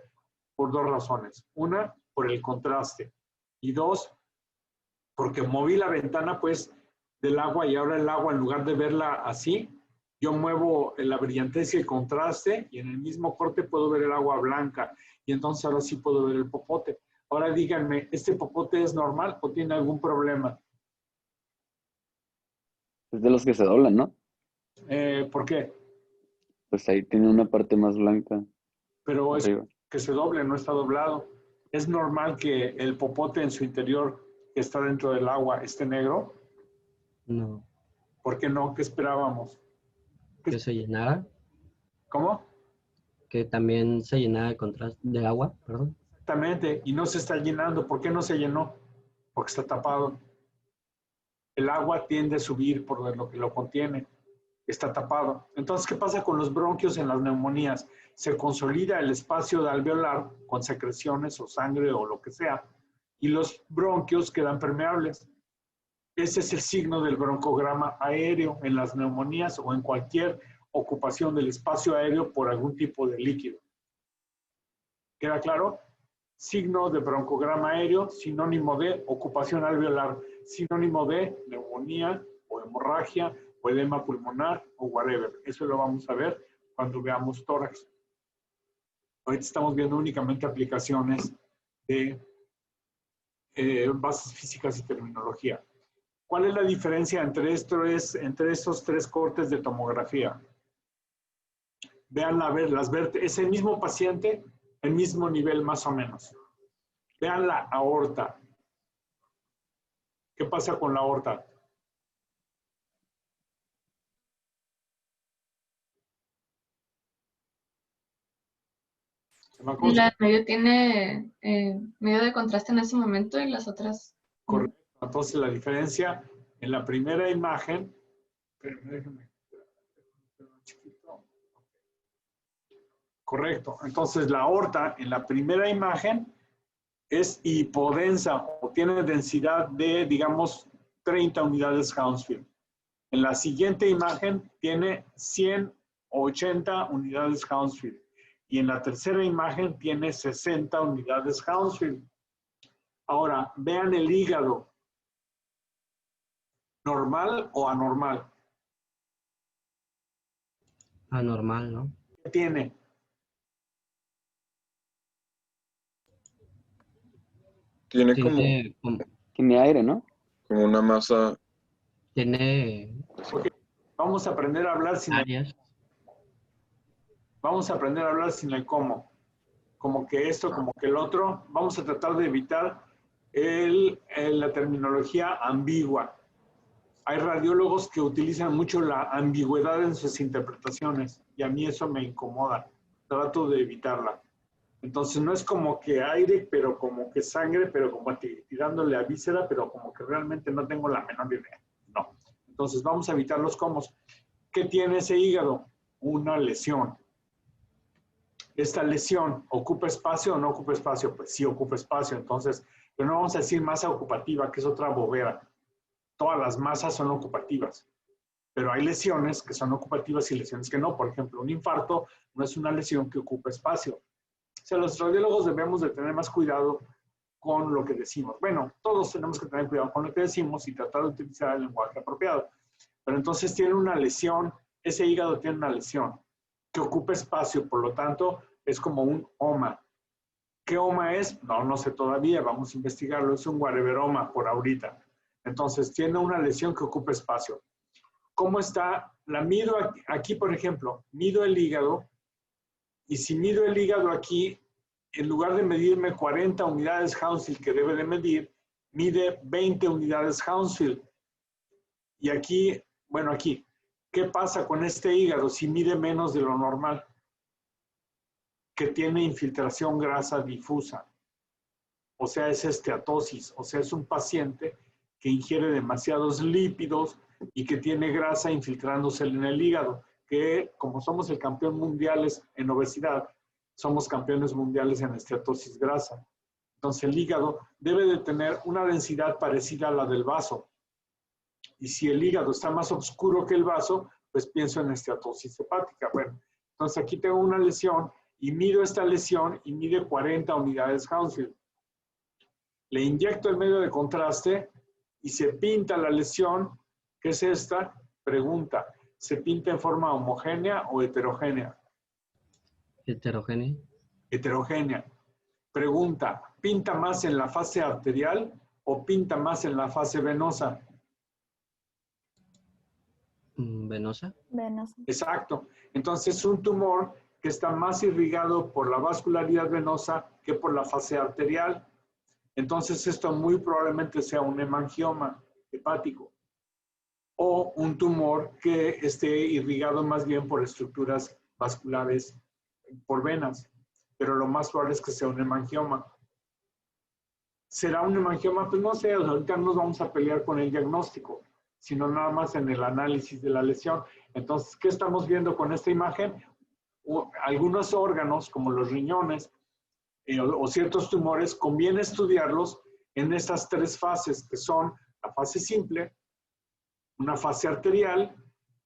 por dos razones. Una, por el contraste. Y dos, porque moví la ventana, pues, del agua y ahora el agua, en lugar de verla así, yo muevo la brillantez y el contraste y en el mismo corte puedo ver el agua blanca. Y entonces ahora sí puedo ver el popote. Ahora díganme, ¿este popote es normal o tiene algún problema? Es de los que se doblan, ¿no? ¿Por qué? Pues ahí tiene una parte más blanca. Pero es Arriba. que se doble, no está doblado. ¿Es normal que el popote en su interior, que está dentro del agua, esté negro? No. ¿Por qué no? ¿Qué esperábamos? Que se llenara. ¿Cómo? Que también se llenara de contraste de agua, perdón. Exactamente, y no se está llenando. ¿Por qué no se llenó? Porque está tapado. El agua tiende a subir por lo que lo contiene. Está tapado. Entonces, ¿qué pasa con los bronquios en las neumonías? Se consolida el espacio alveolar con secreciones o sangre o lo que sea, y los bronquios quedan permeables. Ese es el signo del broncograma aéreo en las neumonías o en cualquier ocupación del espacio aéreo por algún tipo de líquido. ¿Queda claro? Signo de broncograma aéreo, sinónimo de ocupación alveolar, sinónimo de neumonía o hemorragia o edema pulmonar o whatever. Eso lo vamos a ver cuando veamos tórax. Ahorita estamos viendo únicamente aplicaciones de bases físicas y terminología. ¿Cuál es la diferencia entre estos tres cortes de tomografía? Vean las vértebras, es el mismo paciente, el mismo nivel más o menos. Vean la aorta. ¿Qué pasa con la aorta? Y la de medio tiene medio de contraste en ese momento y las otras. Correcto. Entonces la diferencia en la primera imagen, correcto. Entonces la aorta en la primera imagen es hipodensa o tiene densidad de, digamos, 30 unidades Hounsfield. En la siguiente imagen tiene 100 o 80 unidades Hounsfield. Y en la tercera imagen tiene 60 unidades Hounsfield. Ahora, vean el hígado. ¿Normal o anormal? Anormal, ¿no? ¿Qué tiene? Tiene como, Tiene aire, ¿no? como una masa. Tiene Okay. Vamos a aprender a hablar sin áreas. Vamos a aprender a hablar sin el cómo. Como que esto, como que el otro. Vamos a tratar de evitar la terminología ambigua. Hay radiólogos que utilizan mucho la ambigüedad en sus interpretaciones y a mí eso me incomoda. Trato de evitarla. Entonces no es como que aire, pero como que sangre, pero como tirándole a víscera, pero como que realmente no tengo la menor idea. No. Entonces vamos a evitar los comos. ¿Qué tiene ese hígado? Una lesión. ¿Esta lesión ocupa espacio o no ocupa espacio? Pues sí ocupa espacio. Entonces, pero no vamos a decir masa ocupativa, que es otra bobera. Todas las masas son ocupativas. Pero hay lesiones que son ocupativas y lesiones que no. Por ejemplo, un infarto no es una lesión que ocupa espacio. O sea, los radiólogos debemos de tener más cuidado con lo que decimos. Bueno, todos tenemos que tener cuidado con lo que decimos y tratar de utilizar el lenguaje apropiado. Pero entonces tiene una lesión, ese hígado tiene una lesión que ocupa espacio, por lo tanto, es como un oma. ¿Qué oma es? No sé todavía, vamos a investigarlo. Es un whateveroma por ahorita. Entonces, tiene una lesión que ocupa espacio. ¿Cómo está? La mido aquí, por ejemplo, mido el hígado, y si mido el hígado aquí, en lugar de medirme 40 unidades Hounsfield que debe de medir, mide 20 unidades Hounsfield. Y aquí, bueno, aquí, ¿qué pasa con este hígado si mide menos de lo normal? Que tiene infiltración grasa difusa. O sea, es esteatosis. O sea, es un paciente que ingiere demasiados lípidos y que tiene grasa infiltrándose en el hígado. Que como somos el campeón mundiales en obesidad, somos campeones mundiales en esteatosis grasa. Entonces el hígado debe de tener una densidad parecida a la del vaso. Y si el hígado está más oscuro que el vaso, pues pienso en esteatosis hepática. Bueno, entonces aquí tengo una lesión y mido esta lesión y mide 40 unidades Hounsfield. Le inyecto el medio de contraste y se pinta la lesión, que es esta. Pregunta, ¿se pinta en forma homogénea o heterogénea? Heterogénea. Heterogénea. Pregunta, ¿pinta más en la fase arterial o pinta más en la fase venosa? Venosa. Venosa. Exacto. Entonces es un tumor que está más irrigado por la vascularidad venosa que por la fase arterial. Entonces esto muy probablemente sea un hemangioma hepático o un tumor que esté irrigado más bien por estructuras vasculares por venas, pero lo más probable es que sea un hemangioma. ¿Será un hemangioma? Pues no sé, ahorita no nos vamos a pelear con el diagnóstico, sino nada más en el análisis de la lesión. Entonces, ¿qué estamos viendo con esta imagen? Algunos órganos, como los riñones o ciertos tumores, conviene estudiarlos en estas tres fases, que son la fase simple, una fase arterial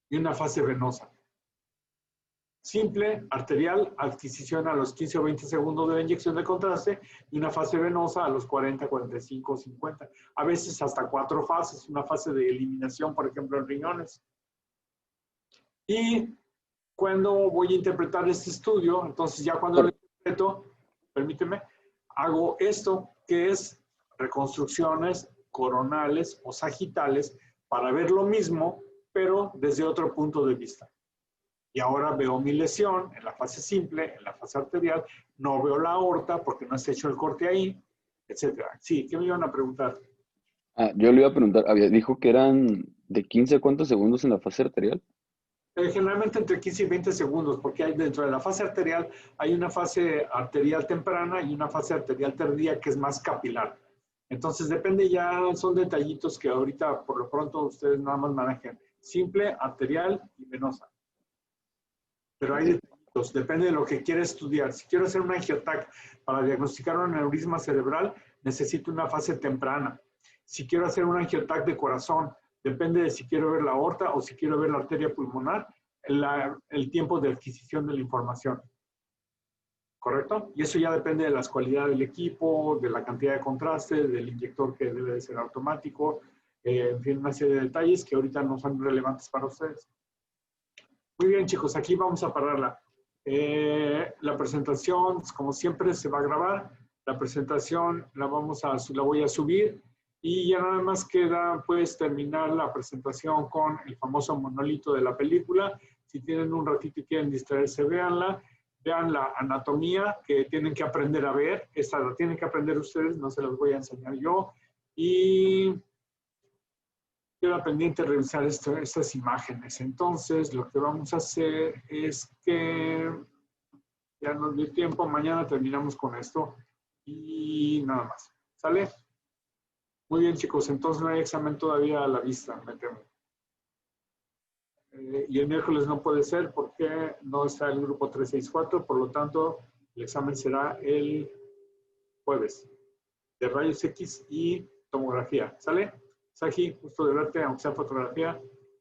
y una fase venosa. Simple, arterial, adquisición a los 15 o 20 segundos de la inyección de contraste y una fase venosa a los 40, 45, 50. A veces hasta 4 fases, una fase de eliminación, por ejemplo, en riñones. Y cuando voy a interpretar este estudio, entonces ya cuando lo interpreto, permíteme, hago esto, que es reconstrucciones coronales o sagitales para ver lo mismo, pero desde otro punto de vista. Y ahora veo mi lesión en la fase simple, en la fase arterial, no veo la aorta porque no se ha hecho el corte ahí, etc. Sí, ¿qué me iban a preguntar? Yo le iba a preguntar, dijo que eran de 15 a cuántos segundos en la fase arterial. Generalmente entre 15 y 20 segundos, porque hay dentro de la fase arterial hay una fase arterial temprana y una fase arterial tardía que es más capilar. Entonces depende, ya son detallitos que ahorita por lo pronto ustedes nada más manejen. Simple, arterial y venosa. Pero hay detallitos, depende de lo que quiera estudiar. Si quiero hacer un angiotac para diagnosticar un aneurisma cerebral, necesito una fase temprana. Si quiero hacer un angiotac de corazón, depende de si quiero ver la aorta o si quiero ver la arteria pulmonar, el tiempo de adquisición de la información. ¿Correcto? Y eso ya depende de las cualidades del equipo, de la cantidad de contraste, del inyector que debe de ser automático, en fin, una serie de detalles que ahorita no son relevantes para ustedes. Muy bien, chicos, aquí vamos a pararla. La presentación, como siempre, se va a grabar. La presentación la voy a subir. Y ya nada más queda, pues, terminar la presentación con el famoso monolito de la película. Si tienen un ratito y quieren distraerse, véanla. Vean la anatomía que tienen que aprender a ver. Esta la tienen que aprender ustedes, no se las voy a enseñar yo. Y queda pendiente revisar estas imágenes. Entonces, lo que vamos a hacer es que ya nos dio tiempo. Mañana terminamos con esto. Y nada más. ¿Sale? Muy bien, chicos, entonces no hay examen todavía a la vista, me temo. Y el miércoles no puede ser porque no está el grupo 364, por lo tanto, el examen será el jueves, de rayos X y tomografía. ¿Sale? Saji, gusto de verte, aunque sea fotografía.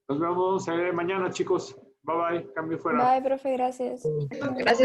Nos vemos mañana, chicos. Bye, bye, cambio fuera. Bye, profe, gracias. Gracias.